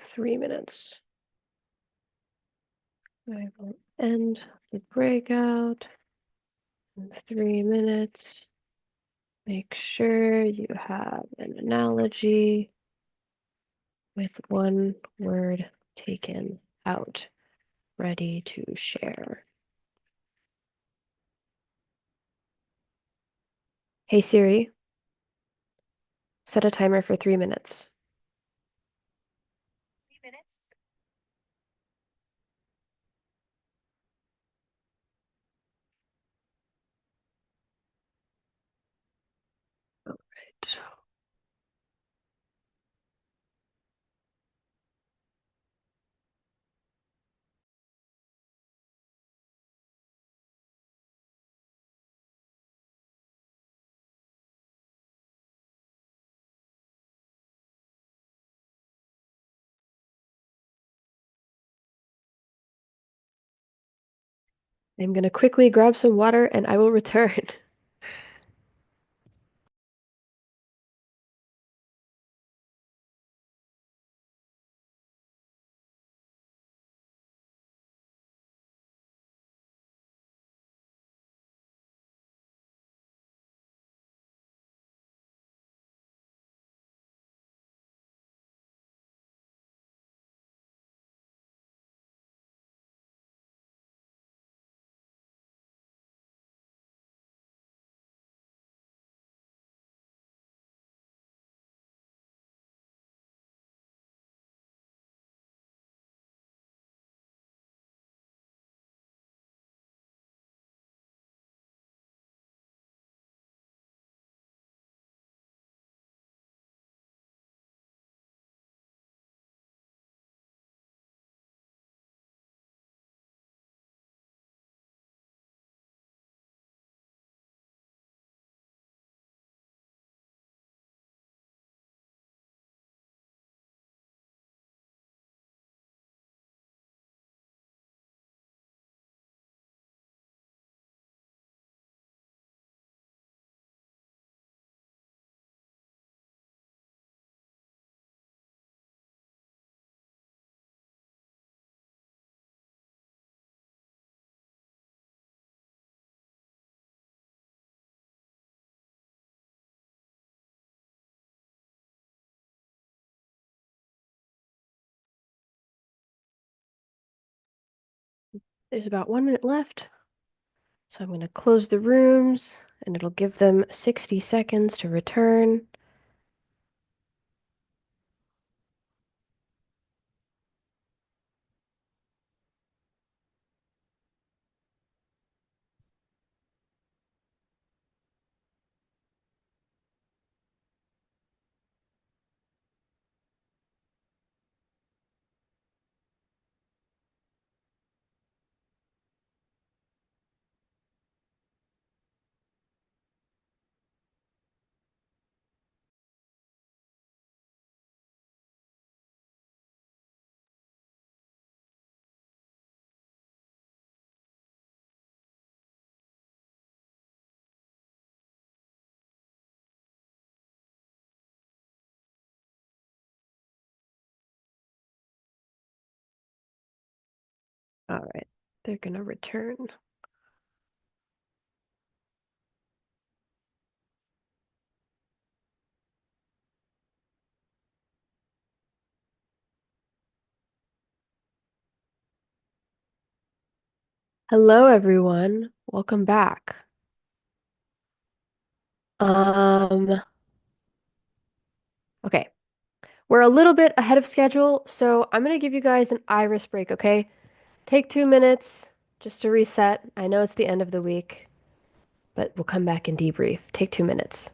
3 minutes. I will end the breakout in 3 minutes. Make sure you have an analogy with one word taken out, ready to share. Hey Siri, set a timer for 3 minutes. 3 minutes. All right. I'm gonna quickly grab some water and I will return. There's about 1 minute left. So I'm going to close the rooms and it'll give them 60 seconds to return. All right, they're going to return. Hello, everyone. Welcome back. Um, okay. We're a little bit ahead of schedule, so I'm going to give you guys an iris break, okay? Take 2 minutes just to reset. I know it's the end of the week, but we'll come back and debrief. Take 2 minutes.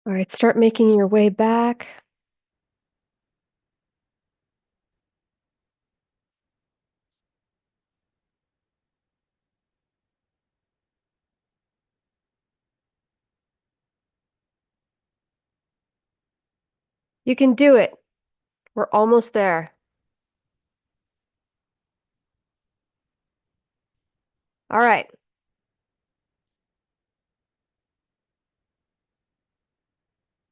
All right, start making your way back. You can do it. We're almost there. All right.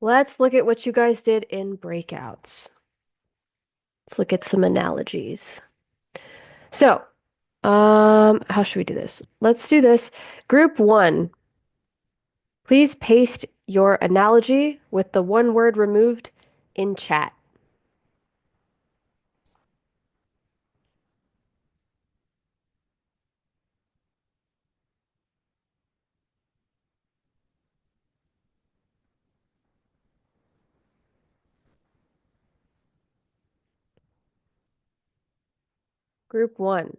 Let's look at what you guys did in breakouts. Let's look at some analogies. So, how should we do this? Let's do this. Group 1, please paste your analogy with the one word removed in chat. Group 1.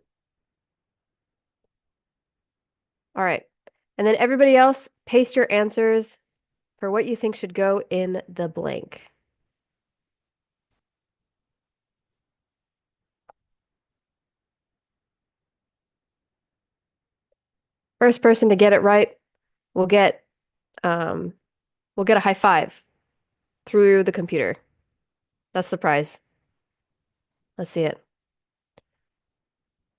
All right. And then everybody else, paste your answers for what you think should go in the blank. First person to get it right will get um, a high five through the computer. That's the prize. Let's see it.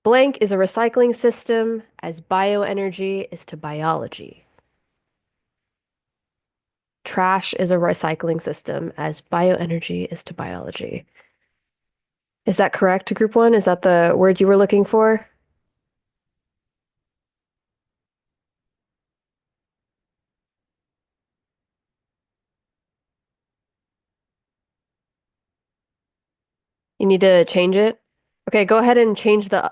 Blank is a recycling system as bioenergy is to biology. Trash is a recycling system as bioenergy is to biology. Is that correct, group 1? Is that the word you were looking for? You need to change it? Okay, go ahead and change the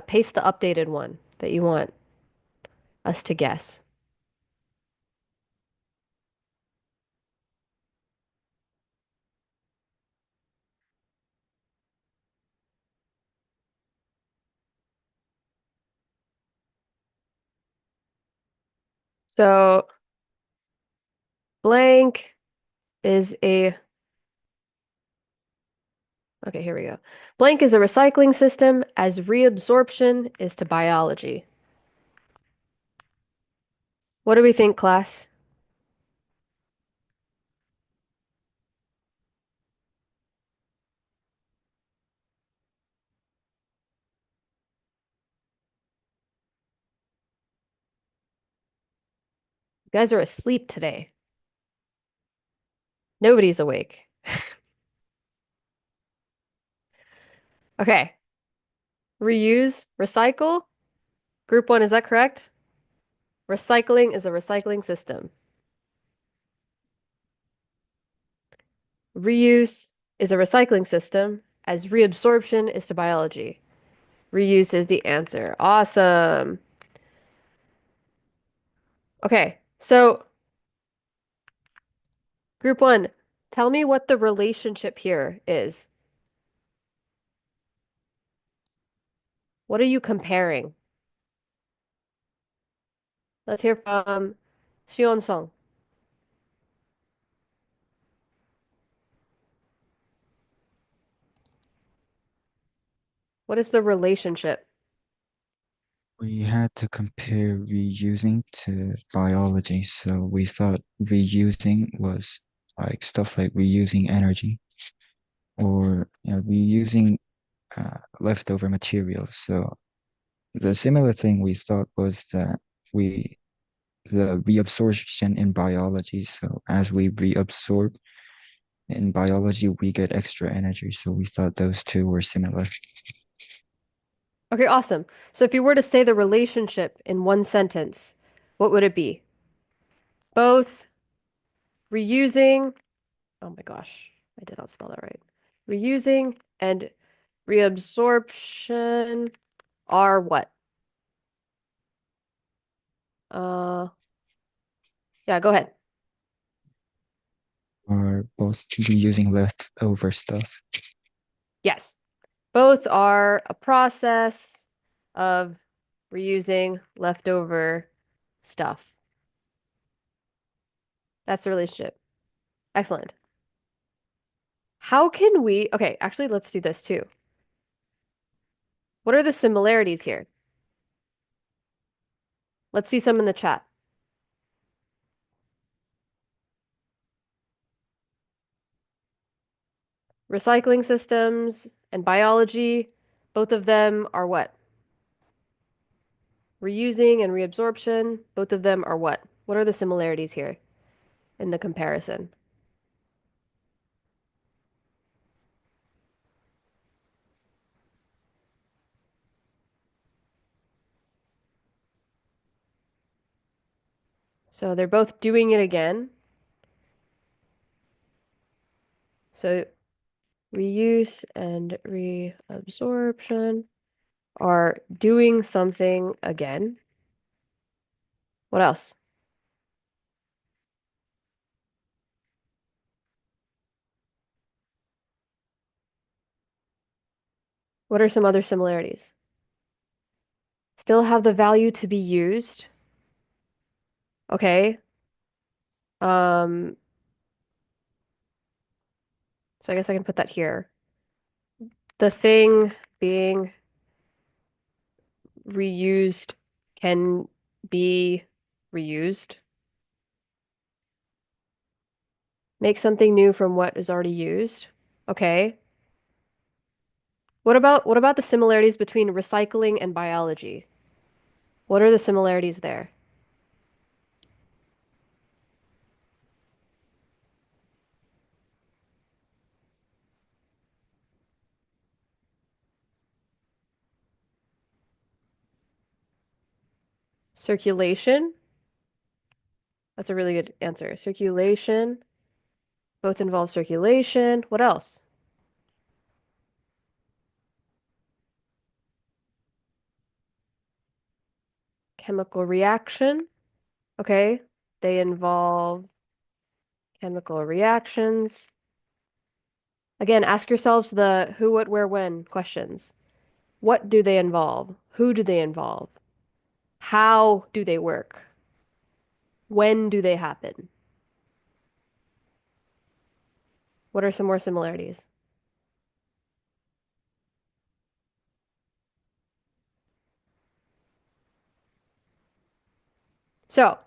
paste the updated one that you want us to guess. So blank is a okay, here we go. Blank is a recycling system as reabsorption is to biology. What do we think, class? You guys are asleep today. Nobody's awake. Okay. Reuse, recycle. Group one, is that correct? Recycling is a recycling system. Reuse is a recycling system, as reabsorption is to biology. Reuse is the answer. Awesome. Okay, so group one, tell me what the relationship here is. What are you comparing? Let's hear from Shion Song. What is the relationship? We had to compare reusing to biology, so we thought reusing was like stuff like reusing energy or reusing leftover materials. So the similar thing we thought was that we the reabsorption in biology. So as we reabsorb in biology, we get extra energy. So we thought those two were similar. Okay, awesome. So if you were to say the relationship in one sentence, what would it be? Both reusing, oh my gosh, I did not spell that right. Reusing and reabsorption are what? Yeah, go ahead. Are both reusing leftover stuff. Yes. Both are a process of reusing leftover stuff. That's the relationship. Excellent. How can we, okay, actually, let's do this too. What are the similarities here? Let's see some in the chat. Recycling systems and biology, both of them are what? Reusing and reabsorption, both of them are what? What are the similarities here in the comparison? So they're both doing it again. So reuse and reabsorption are doing something again. What else? What are some other similarities? Still have the value to be used. Okay. Um, so I guess I can put that here. The thing being reused can be reused. Make something new from what is already used. Okay. What about the similarities between recycling and biology? What are the similarities there? Circulation. That's a really good answer. Circulation. Both involve circulation. What else? Chemical reaction. Okay. They involve chemical reactions. Again, ask yourselves the who, what, where, when questions. What do they involve? Who do they involve? How do they work? When do they happen? What are some more similarities? So,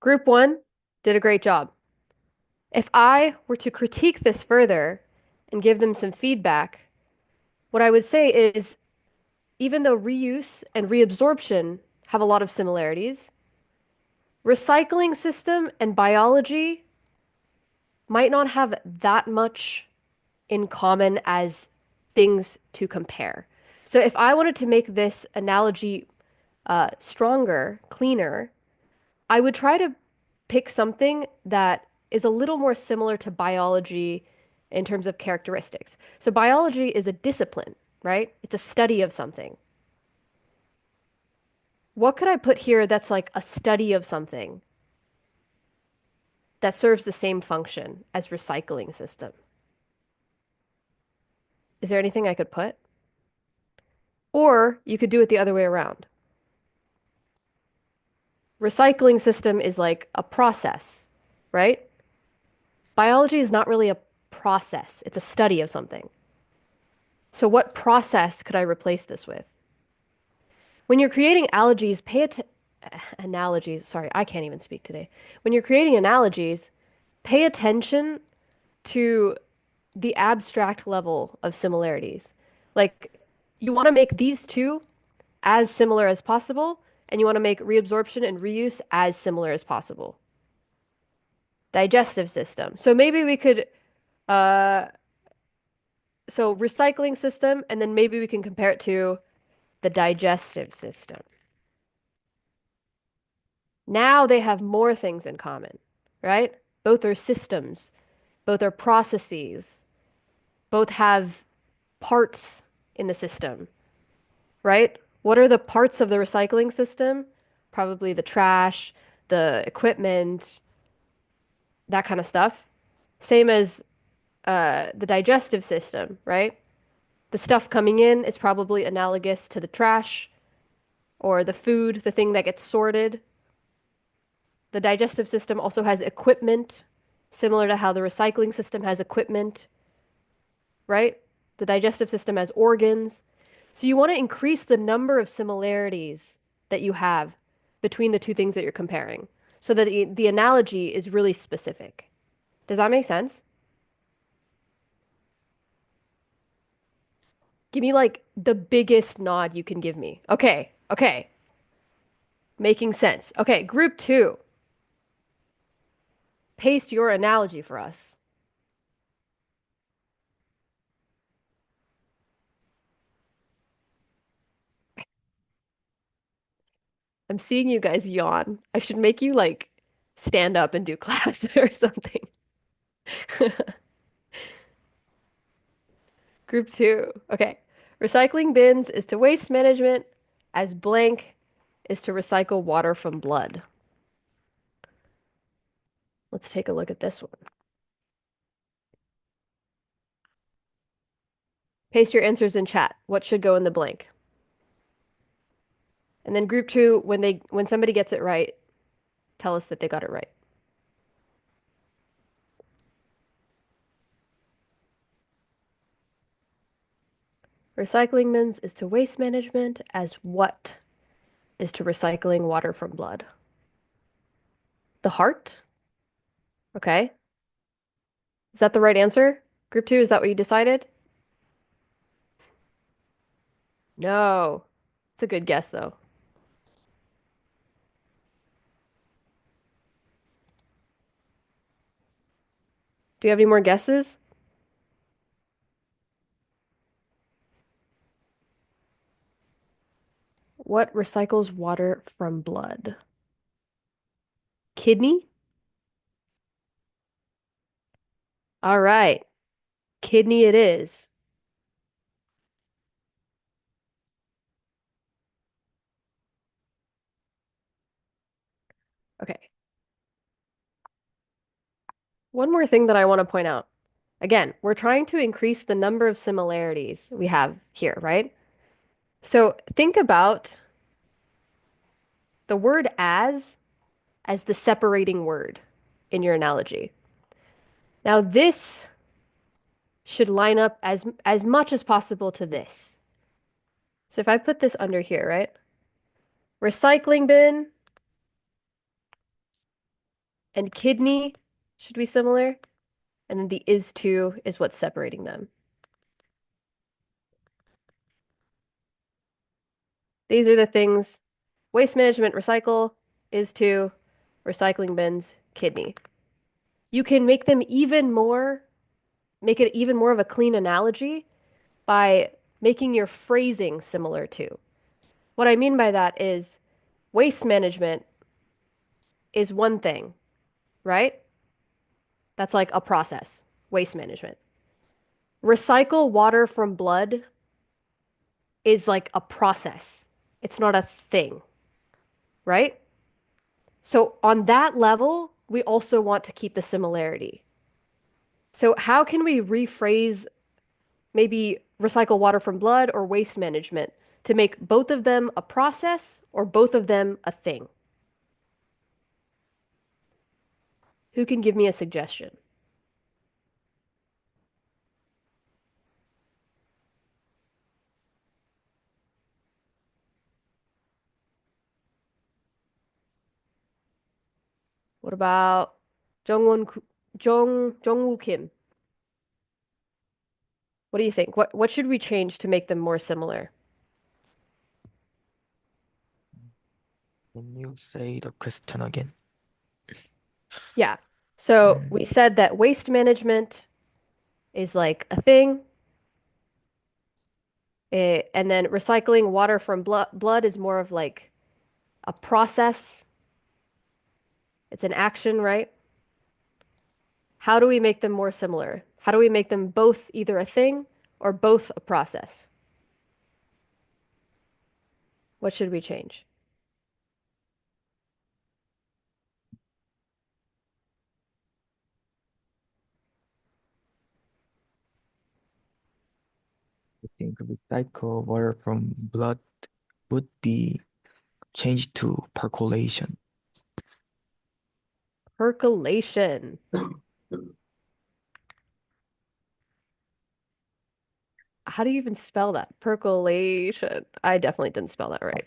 group one did a great job. If I were to critique this further and give them some feedback, what I would say is even though reuse and reabsorption have a lot of similarities. Recycling system and biology might not have that much in common as things to compare. So if I wanted to make this analogy stronger, cleaner, I would try to pick something that is a little more similar to biology in terms of characteristics. So biology is a discipline, right? It's a study of something. What could I put here that's like a study of something that serves the same function as recycling system? Is there anything I could put? Or you could do it the other way around. Recycling system is like a process, right? Biology is not really a process, it's a study of something. So what process could I replace this with? When you're creating allergies, analogies, sorry, I can't even speak today. When you're creating analogies, pay attention to the abstract level of similarities. Like you want to make these two as similar as possible, and you want to make reabsorption and reuse as similar as possible. Digestive system. So maybe we could, uh, so recycling system, and then maybe we can compare it to the digestive system. Now they have more things in common, right? Both are systems, both are processes, both have parts in the system, right? What are the parts of the recycling system? Probably the trash, the equipment, that kind of stuff. Same as the digestive system, right? The stuff coming in is probably analogous to the trash or the food, the thing that gets sorted. The digestive system also has equipment, similar to how the recycling system has equipment, right? The digestive system has organs. So you want to increase the number of similarities that you have between the two things that you're comparing so that the analogy is really specific. Does that make sense? Give me like the biggest nod you can give me. Okay, okay. Making sense. Okay, group two. Paste your analogy for us. I'm seeing you guys yawn. I should make you like stand up and do class or something. Group two. Okay. Recycling bins is to waste management as blank is to recycle water from blood. Let's take a look at this one. Paste your answers in chat. What should go in the blank? And then group two, when somebody gets it right, tell us that they got it right. Recycling bins is to waste management as what is to recycling water from blood? The heart? Okay. Is that the right answer? Group two, is that what you decided? No. It's a good guess, though. Do you have any more guesses? What recycles water from blood? Kidney? All right. Kidney it is. Okay. One more thing that I want to point out. Again, we're trying to increase the number of similarities we have here, right? So think about the word as the separating word in your analogy. Now this should line up as much as possible to this. So if I put this under here, right? Recycling bin and kidney should be similar. And then the is to is what's separating them. These are the things Waste management, recycle is to recycling bins, kidney. You can make them make it even more of a clean analogy by making your phrasing similar to. What I mean by that is waste management is one thing, right? That's like a process, waste management. Recycle water from blood is like a process. It's not a thing, right? So on that level, we also want to keep the similarity. So how can we rephrase maybe recycle water from blood or waste management to make both of them a process or both of them a thing? Who can give me a suggestion? What about Jongwon Jongwoo Kim? What do you think? What should we change to make them more similar? Can you say the question again? Yeah. So we said that waste management is like a thing, and then recycling water from blood is more of like a process. It's an action, right? How do we make them more similar? How do we make them both either a thing or both a process? What should we change? I think recycle water from blood would be changed to percolation. Percolation. How do you even spell that? Percolation. I definitely didn't spell that right.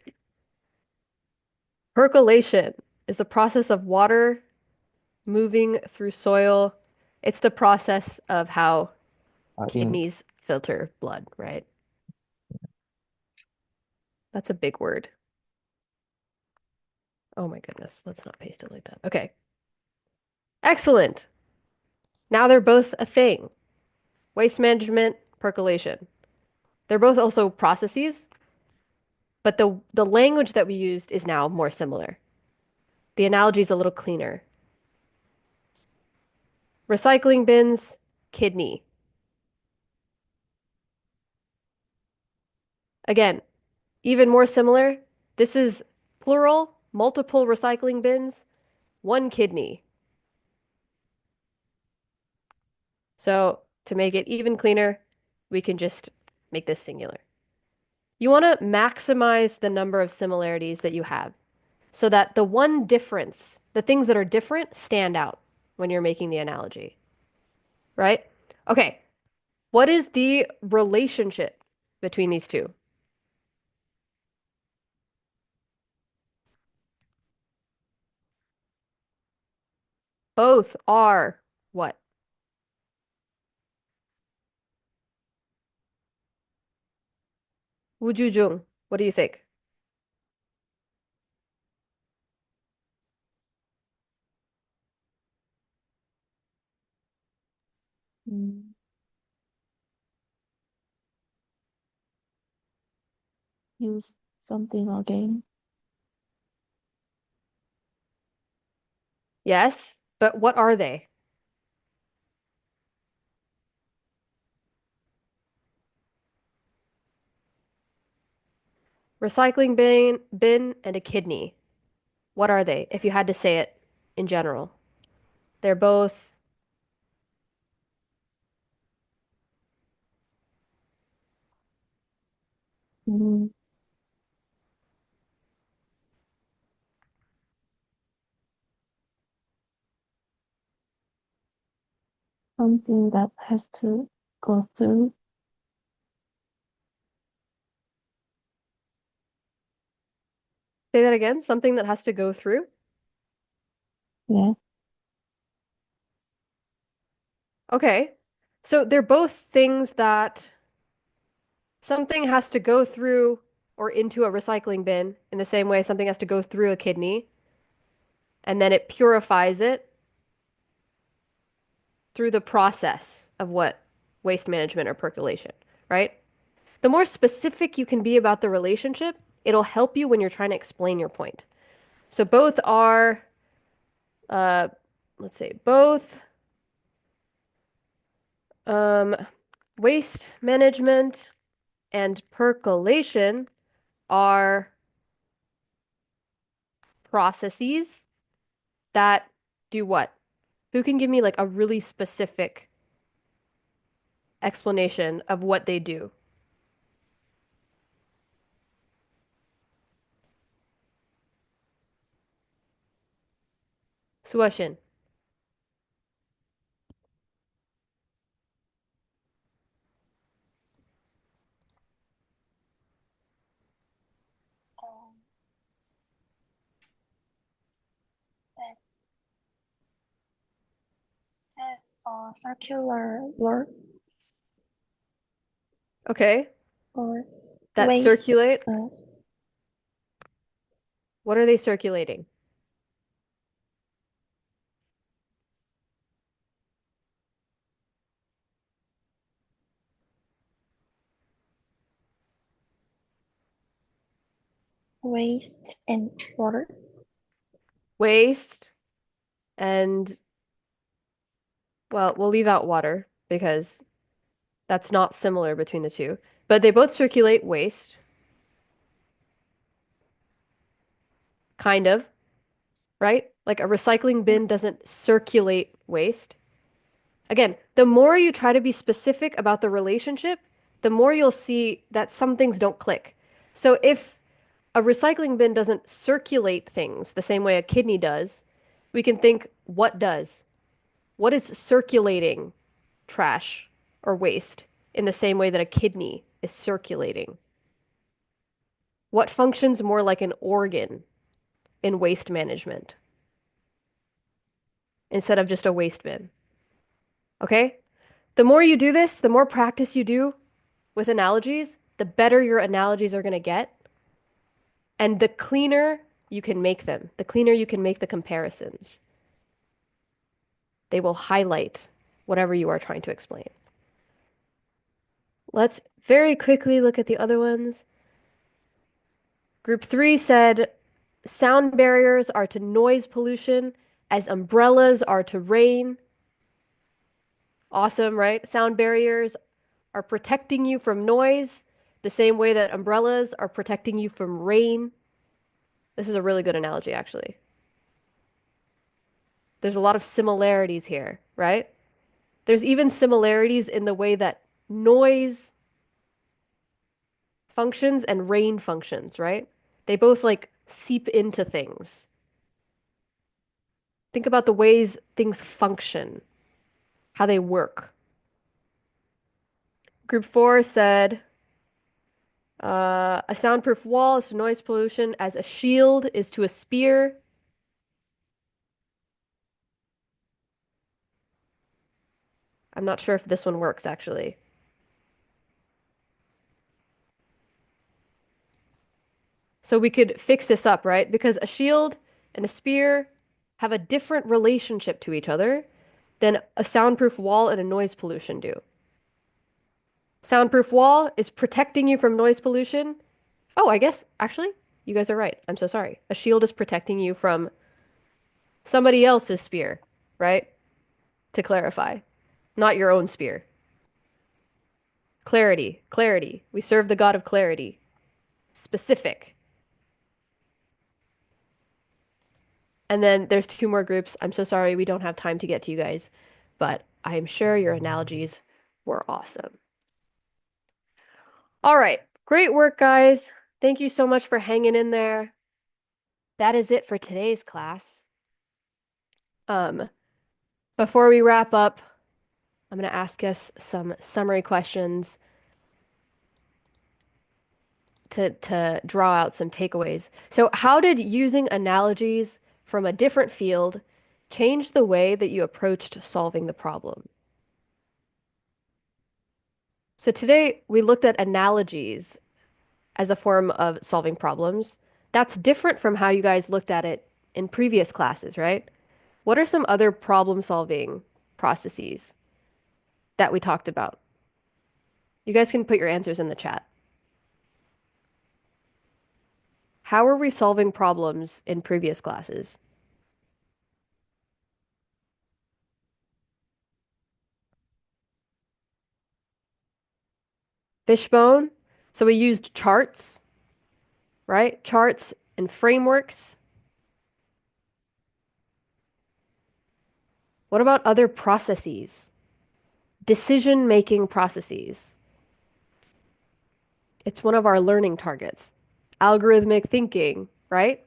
Percolation is the process of water moving through soil. It's the process of how In kidneys filter blood, right? That's a big word. Oh my goodness. Let's not paste it like that. Okay. Excellent. Now they're both a thing. Waste management, percolation. They're both also processes, but the language that we used is now more similar. The analogy is a little cleaner. Recycling bins, kidney. Again, even more similar. This is plural, multiple recycling bins, one kidney. So to make it even cleaner, we can just make this singular. You want to maximize the number of similarities that you have so that the one difference, the things that are different, stand out when you're making the analogy, right? Okay, what is the relationship between these two? Both are what? Wujujung, what do you think? Mm, use something again. Yes, but what are they? Recycling bin, and a kidney. What are they, if you had to say it in general? They're both Mm, something that has to go through. Say that again, something that has to go through. Yeah. Okay. So they're both things that something has to go through or into a recycling bin in the same way something has to go through a kidney, and then it purifies it through the process of what waste management or percolation, right? The more specific you can be about the relationship, it'll help you when you're trying to explain your point. So both are, uh, let's say, both um, waste management and percolation are processes that do what? Who can give me like a really specific explanation of what they do? Suashin. Um, that has a circular blur Okay, or that waste. circulate. Uh, What are they circulating? waste and water. Waste and, well, we'll leave out water because that's not similar between the two. But they both circulate waste, kind of, right? Like a recycling bin doesn't circulate waste. Again, the more you try to be specific about the relationship, the more you'll see that some things don't click. So if a recycling bin doesn't circulate things the same way a kidney does, we can think, what does? What is circulating trash or waste in the same way that a kidney is circulating? What functions more like an organ in waste management instead of just a waste bin? Okay? The more you do this, the more practice you do with analogies, the better your analogies are going to get. And the cleaner you can make them, the cleaner you can make the comparisons. They will highlight whatever you are trying to explain. Let's very quickly look at the other ones. Group 3 said sound barriers are to noise pollution as umbrellas are to rain. Awesome, right? Sound barriers are protecting you from noise the same way that umbrellas are protecting you from rain. This is a really good analogy, actually. There's a lot of similarities here, right? There's even similarities in the way that noise functions and rain functions, right? They both like seep into things. Think about the ways things function, how they work. Group 4 said a soundproof wall is to noise pollution as a shield is to a spear. I'm not sure if this one works actually. So we could fix this up, right? Because a shield and a spear have a different relationship to each other than a soundproof wall and a noise pollution do. Soundproof wall is protecting you from noise pollution. Oh, I guess actually, you guys are right. I'm so sorry. A shield is protecting you from somebody else's spear, right? To clarify, not your own spear. Clarity, clarity. We serve the God of clarity. Specific. And then there's two more groups. I'm so sorry we don't have time to get to you guys, but I am sure your analogies were awesome. All right. Great work, guys. Thank you so much for hanging in there. That is it for today's class. Before we wrap up, I'm going to ask us some summary questions to draw out some takeaways. So, how did using analogies from a different field change the way that you approached solving the problem? So, today we looked at analogies as a form of solving problems. That's different from how you guys looked at it in previous classes, right? What are some other problem solving processes that we talked about? You guys can put your answers in the chat. How are we solving problems in previous classes? Fishbone. So we used charts, right? Charts and frameworks. What about other processes? Decision-making processes. It's one of our learning targets. Algorithmic thinking, right?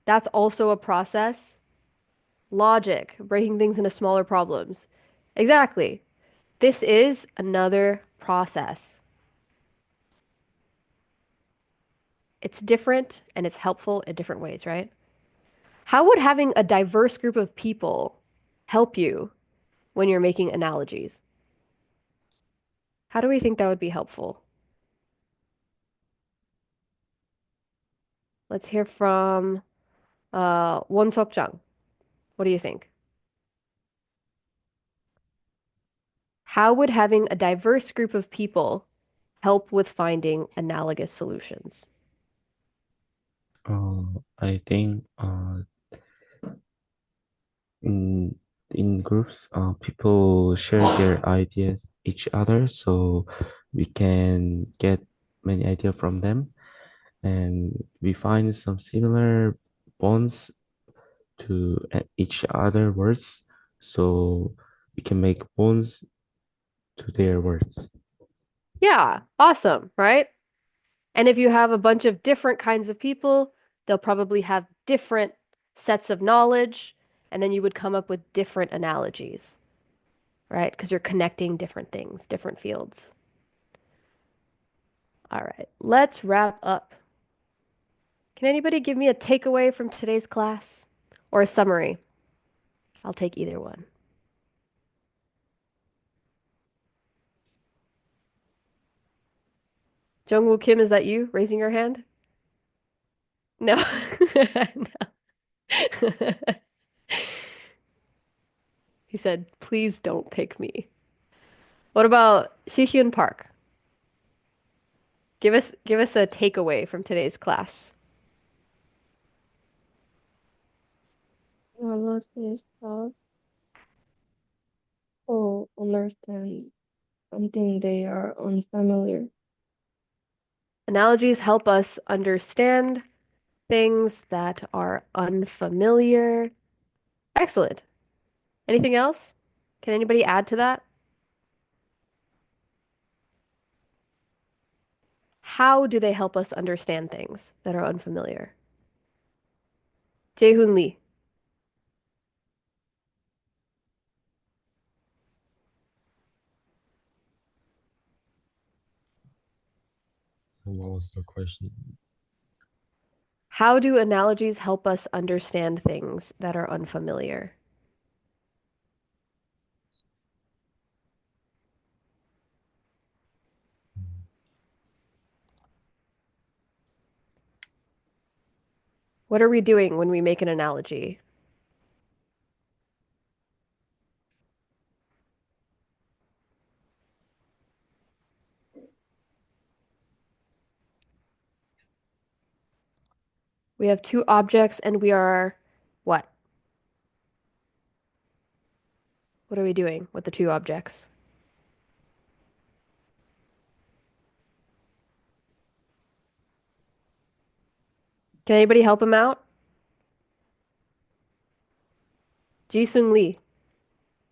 That's also a process. Logic, breaking things into smaller problems. Exactly. This is another process. It's different and it's helpful in different ways, right? How would having a diverse group of people help you when you're making analogies? How do we think that would be helpful? Let's hear from Won Sok-jang. What do you think? How would having a diverse group of people help with finding analogous solutions? I think in in groups, people share their ideas each other, so we can get many ideas from them, and we find some similar bonds to each other words, so we can make bonds to their words. Yeah, awesome, right? And if you have a bunch of different kinds of people, they'll probably have different sets of knowledge, and then you would come up with different analogies, right? Because you're connecting different things, different fields. All right, let's wrap up. Can anybody give me a takeaway from today's class or a summary? I'll take either one. Jungwoo Kim, is that you raising your hand? No. No. He said, please don't pick me. What about Shihyun Park? Give us a takeaway from today's class. Analysis help people understand something they are unfamiliar. Analogies help us understand things that are unfamiliar. Excellent. Anything else? Can anybody add to that? How do they help us understand things that are unfamiliar? Jae-hoon Lee. What was the question? How do analogies help us understand things that are unfamiliar? What are we doing when we make an analogy? We have two objects and we are what? What are we doing with the two objects? Can anybody help him out? Ji-sung Lee.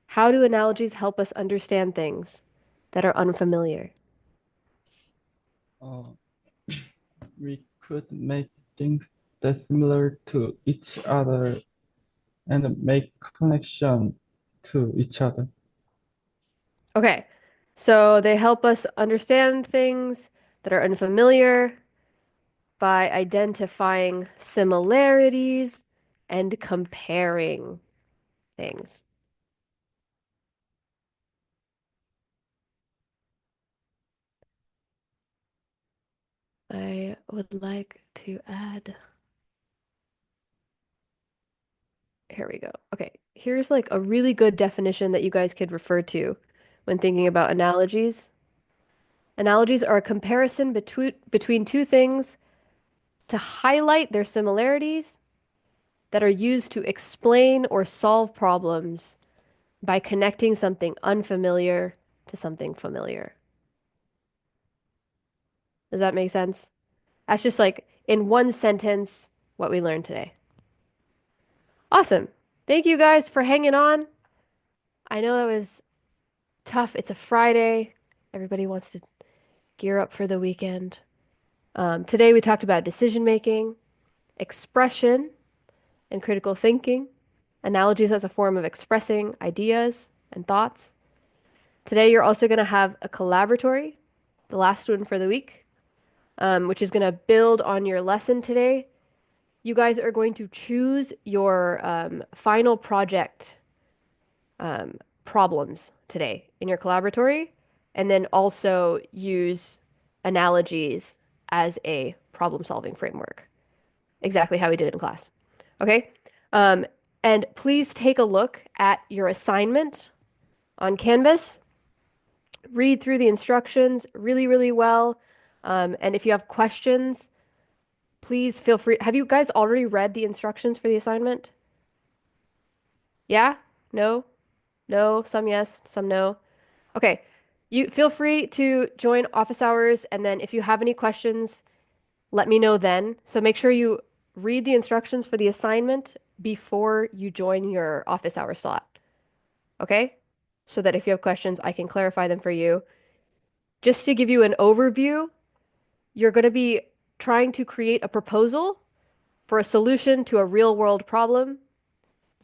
How do analogies help us understand things that are unfamiliar? Uh, we could make things that similar to each other and make connection to each other. Okay, so they help us understand things that are unfamiliar by identifying similarities and comparing things. I would like to add. Here we go. Okay, here's like a really good definition that you guys could refer to when thinking about analogies. Analogies are a comparison between two things to highlight their similarities that are used to explain or solve problems by connecting something unfamiliar to something familiar. Does that make sense? That's just like in one sentence what we learned today. Awesome. Thank you guys for hanging on. I know that was tough. It's a Friday. Everybody wants to gear up for the weekend. Today we talked about decision making, expression, and critical thinking, analogies as a form of expressing ideas and thoughts. Today you're also going to have a collaboratory, the last one for the week, which is going to build on your lesson today. You guys are going to choose your final project problems today in your collaboratory, and then also use analogies as a problem-solving framework, exactly how we did in class. Okay? And please take a look at your assignment on Canvas. Read through the instructions really, really well. And if you have questions, please feel free. Have you guys already read the instructions for the assignment? Yeah? No? No? Some yes, some no? Okay. You feel free to join office hours, and then if you have any questions, let me know then. So make sure you read the instructions for the assignment before you join your office hour slot. Okay? So that if you have questions, I can clarify them for you. Just to give you an overview, you're going to be trying to create a proposal for a solution to a real world problem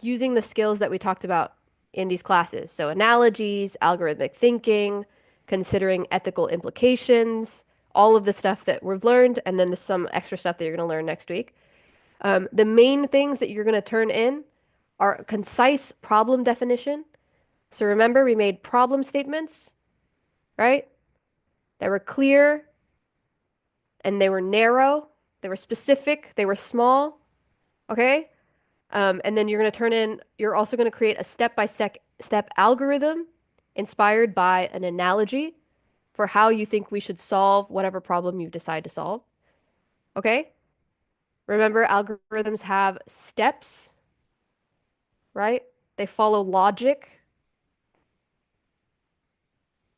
using the skills that we talked about in these classes. So analogies, algorithmic thinking, considering ethical implications, all of the stuff that we've learned, and then some extra stuff that you're going to learn next week. The main things that you're going to turn in are a concise problem definition. So remember, we made problem statements, right? That were clear and they were narrow, they were specific, they were small, okay? And then you're going to turn in, you're also going to create a step-by-step algorithm inspired by an analogy for how you think we should solve whatever problem you decide to solve. Okay? Remember, algorithms have steps, right? They follow logic.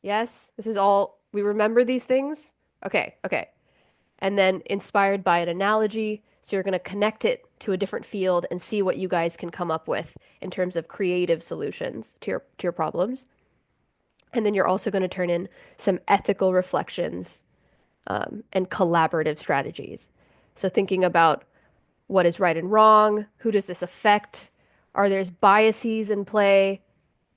Yes? This is all, we remember these things? Okay, okay. And then inspired by an analogy. So you're going to connect it to a different field and see what you guys can come up with in terms of creative solutions to your problems. And then you're also going to turn in some ethical reflections and collaborative strategies. So thinking about what is right and wrong, who does this affect, are there biases in play,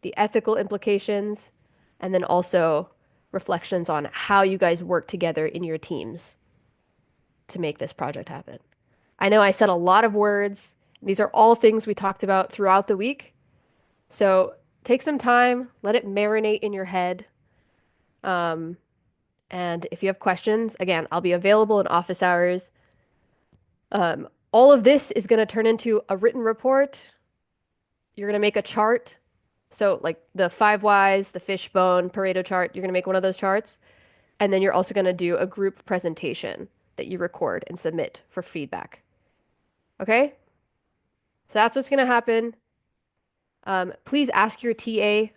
the ethical implications, and then also reflections on how you guys work together in your teams to make this project happen. I know I said a lot of words. These are all things we talked about throughout the week. So take some time, let it marinate in your head. And if you have questions, again, I'll be available in office hours. All of this is going to turn into a written report. You're going to make a chart. So, like the 5 whys, the fishbone, Pareto chart, you're going to make one of those charts. And then you're also going to do a group presentation that you record and submit for feedback. Okay? So that's what's going to happen. Please ask your TA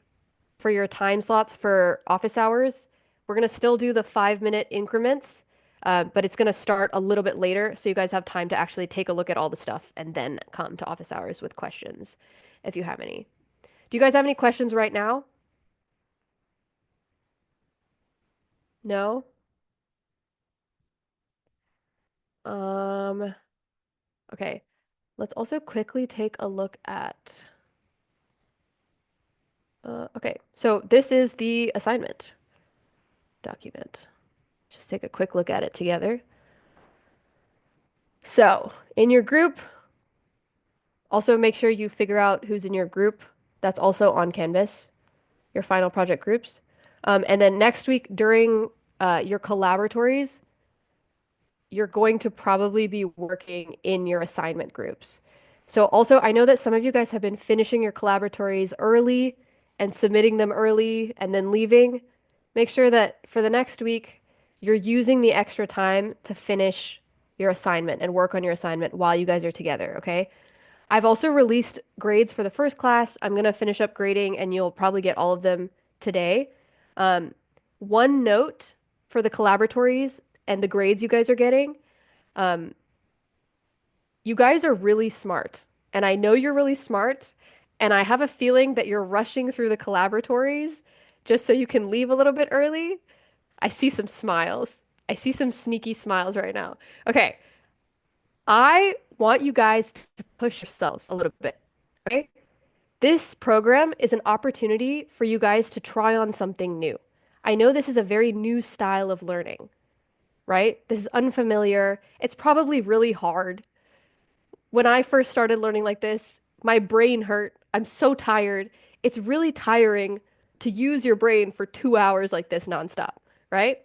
for your time slots for office hours. We're going to still do the 5-minute increments, but it's going to start a little bit later so you guys have time to actually take a look at all the stuff and then come to office hours with questions if you have any. Do you guys have any questions right now? No? Okay. Let's also quickly take a look at okay, so this is the assignment document. Just take a quick look at it together. So, in your group, also make sure you figure out who's in your group. That's also on Canvas, your final project groups. And then next week during your collaboratories, you're going to probably be working in your assignment groups. So also, I know that some of you guys have been finishing your collaboratories early and submitting them early and then leaving. Make sure that for the next week, you're using the extra time to finish your assignment and work on your assignment while you guys are together, okay? I've also released grades for the first class. I'm going to finish up grading and you'll probably get all of them today. Um, one note for the collaboratories and the grades you guys are getting. Um, you guys are really smart, and I know you're really smart, and I have a feeling that you're rushing through the collaboratories just so you can leave a little bit early. I see some smiles. I see some sneaky smiles right now. Okay, I want you guys to push yourselves a little bit. Okay? This program is an opportunity for you guys to try on something new. I know this is a very new style of learning, right? This is unfamiliar. It's probably really hard. When I first started learning like this, my brain hurt. I'm so tired. It's really tiring to use your brain for 2 hours like this nonstop, right?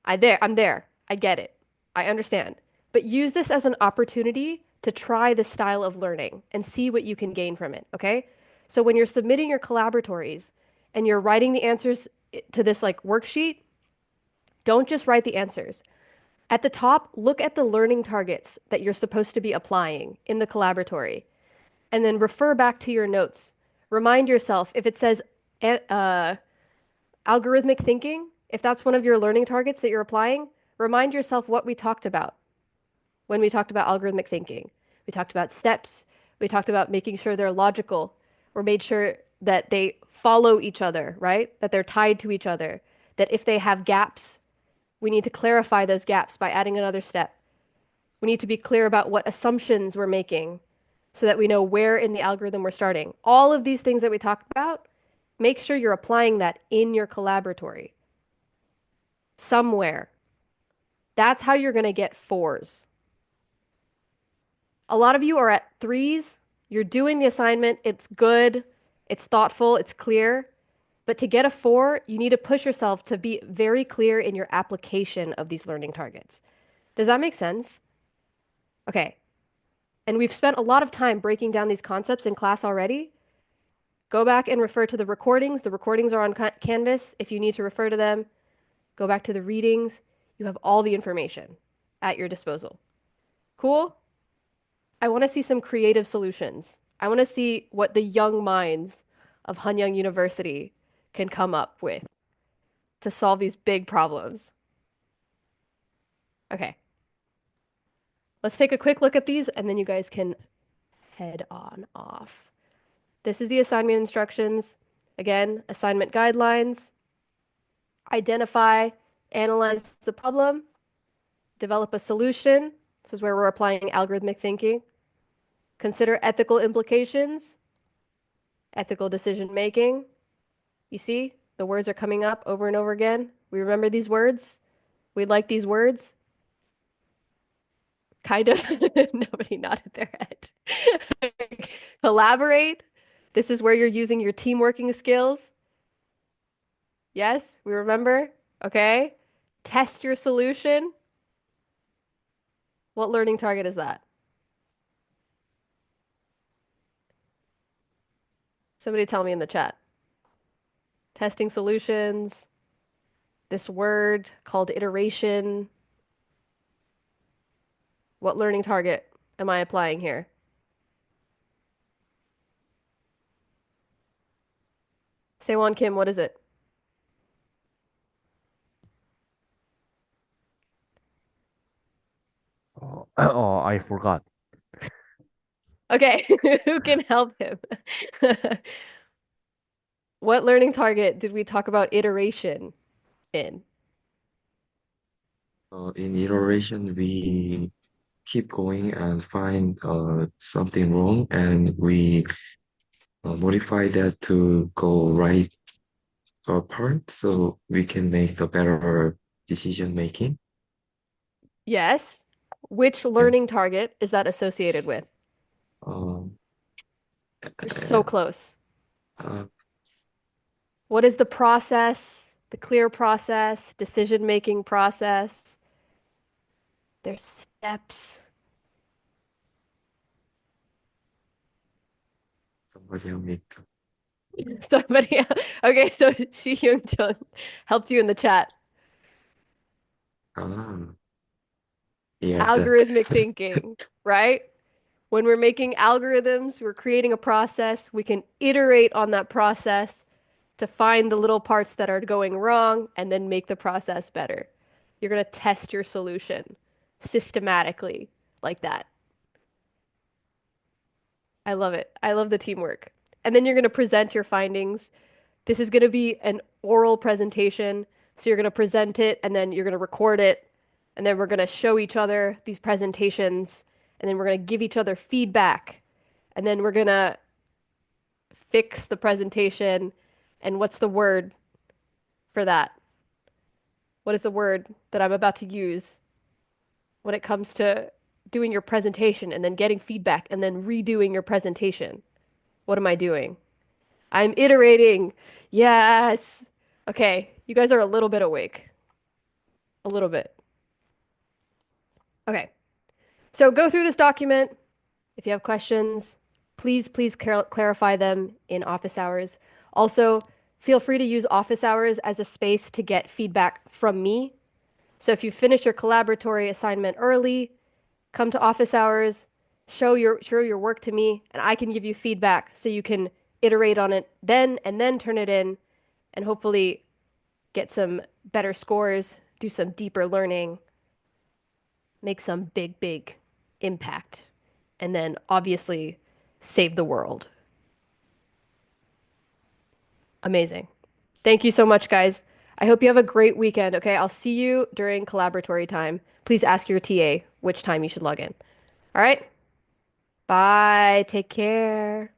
I'm there. I get it. I understand. But use this as an opportunity to try this style of learning and see what you can gain from it, okay? So when you're submitting your collaboratories and you're writing the answers to this like worksheet, don't just write the answers. At the top, look at the learning targets that you're supposed to be applying in the collaboratory, and then refer back to your notes. Remind yourself if it says algorithmic thinking, if that's one of your learning targets that you're applying, remind yourself what we talked about when we talked about algorithmic thinking. We talked about steps. We talked about making sure they're logical. We made sure that they follow each other, right? That they're tied to each other. That if they have gaps, we need to clarify those gaps by adding another step. We need to be clear about what assumptions we're making so that we know where in the algorithm we're starting. All of these things that we talked about, make sure you're applying that in your collaboratory somewhere. That's how you're going to get fours. A lot of you are at threes. You're doing the assignment. It's good. It's thoughtful. It's clear. But to get a four, you need to push yourself to be very clear in your application of these learning targets. Does that make sense? Okay. And we've spent a lot of time breaking down these concepts in class already. Go back and refer to the recordings. The recordings are on Canvas. If you need to refer to them, go back to the readings. You have all the information at your disposal. Cool? I want to see some creative solutions. I want to see what the young minds of Hanyang University can come up with to solve these big problems. Okay. Let's take a quick look at these and then you guys can head on off. This is the assignment instructions. Again, assignment guidelines. Identify, analyze the problem, develop a solution. This is where we're applying algorithmic thinking. Consider ethical implications, ethical decision making. You see, the words are coming up over and over again. We remember these words. We like these words. Kind of. Nobody nodded their head. Collaborate. This is where you're using your team working skills. Yes, we remember. Okay. Test your solution. What learning target is that? Somebody tell me in the chat. Testing solutions. This word called iteration. What learning target am I applying here? Sewon Kim, what is it? Oh, I forgot. Okay, who can help him? What learning target did we talk about iteration in? In iteration, we keep going and find something wrong, and we modify that to go right part, so we can make the better decision making. Yes. Which And learning target is that associated with? um, You're so close. uh, What is the process, the clear process, decision-making process? There's steps. Somebody will make. Somebody. Okay, so Shi Hyung Chun helped you in the chat. Ah, yeah, that. Algorithmic thinking, right? When we're making algorithms, we're creating a process. We can iterate on that process to find the little parts that are going wrong and then make the process better. You're going to test your solution systematically like that. I love it. I love the teamwork. And then you're going to present your findings. This is going to be an oral presentation. So you're going to present it and then you're going to record it. And then we're going to show each other these presentations. And then we're going to give each other feedback. And then we're going to fix the presentation. And what's the word for that? What is the word that I'm about to use when it comes to doing your presentation and then getting feedback and then redoing your presentation? What am I doing? I'm iterating. Yes. Okay, you guys are a little bit awake. A little bit. Okay. So go through this document. If you have questions, please clarify them in office hours. Also, feel free to use office hours as a space to get feedback from me. So if you finish your collaboratory assignment early, come to office hours, show your work to me, and I can give you feedback so you can iterate on it then and then turn it in and hopefully get some better scores, do some deeper learning, make some big impact, and then obviously save the world. Amazing. Thank you so much, guys. I hope you have a great weekend, okay? I'll see you during collaboratory time. Please ask your TA which time you should log in. All right? Bye. Take care.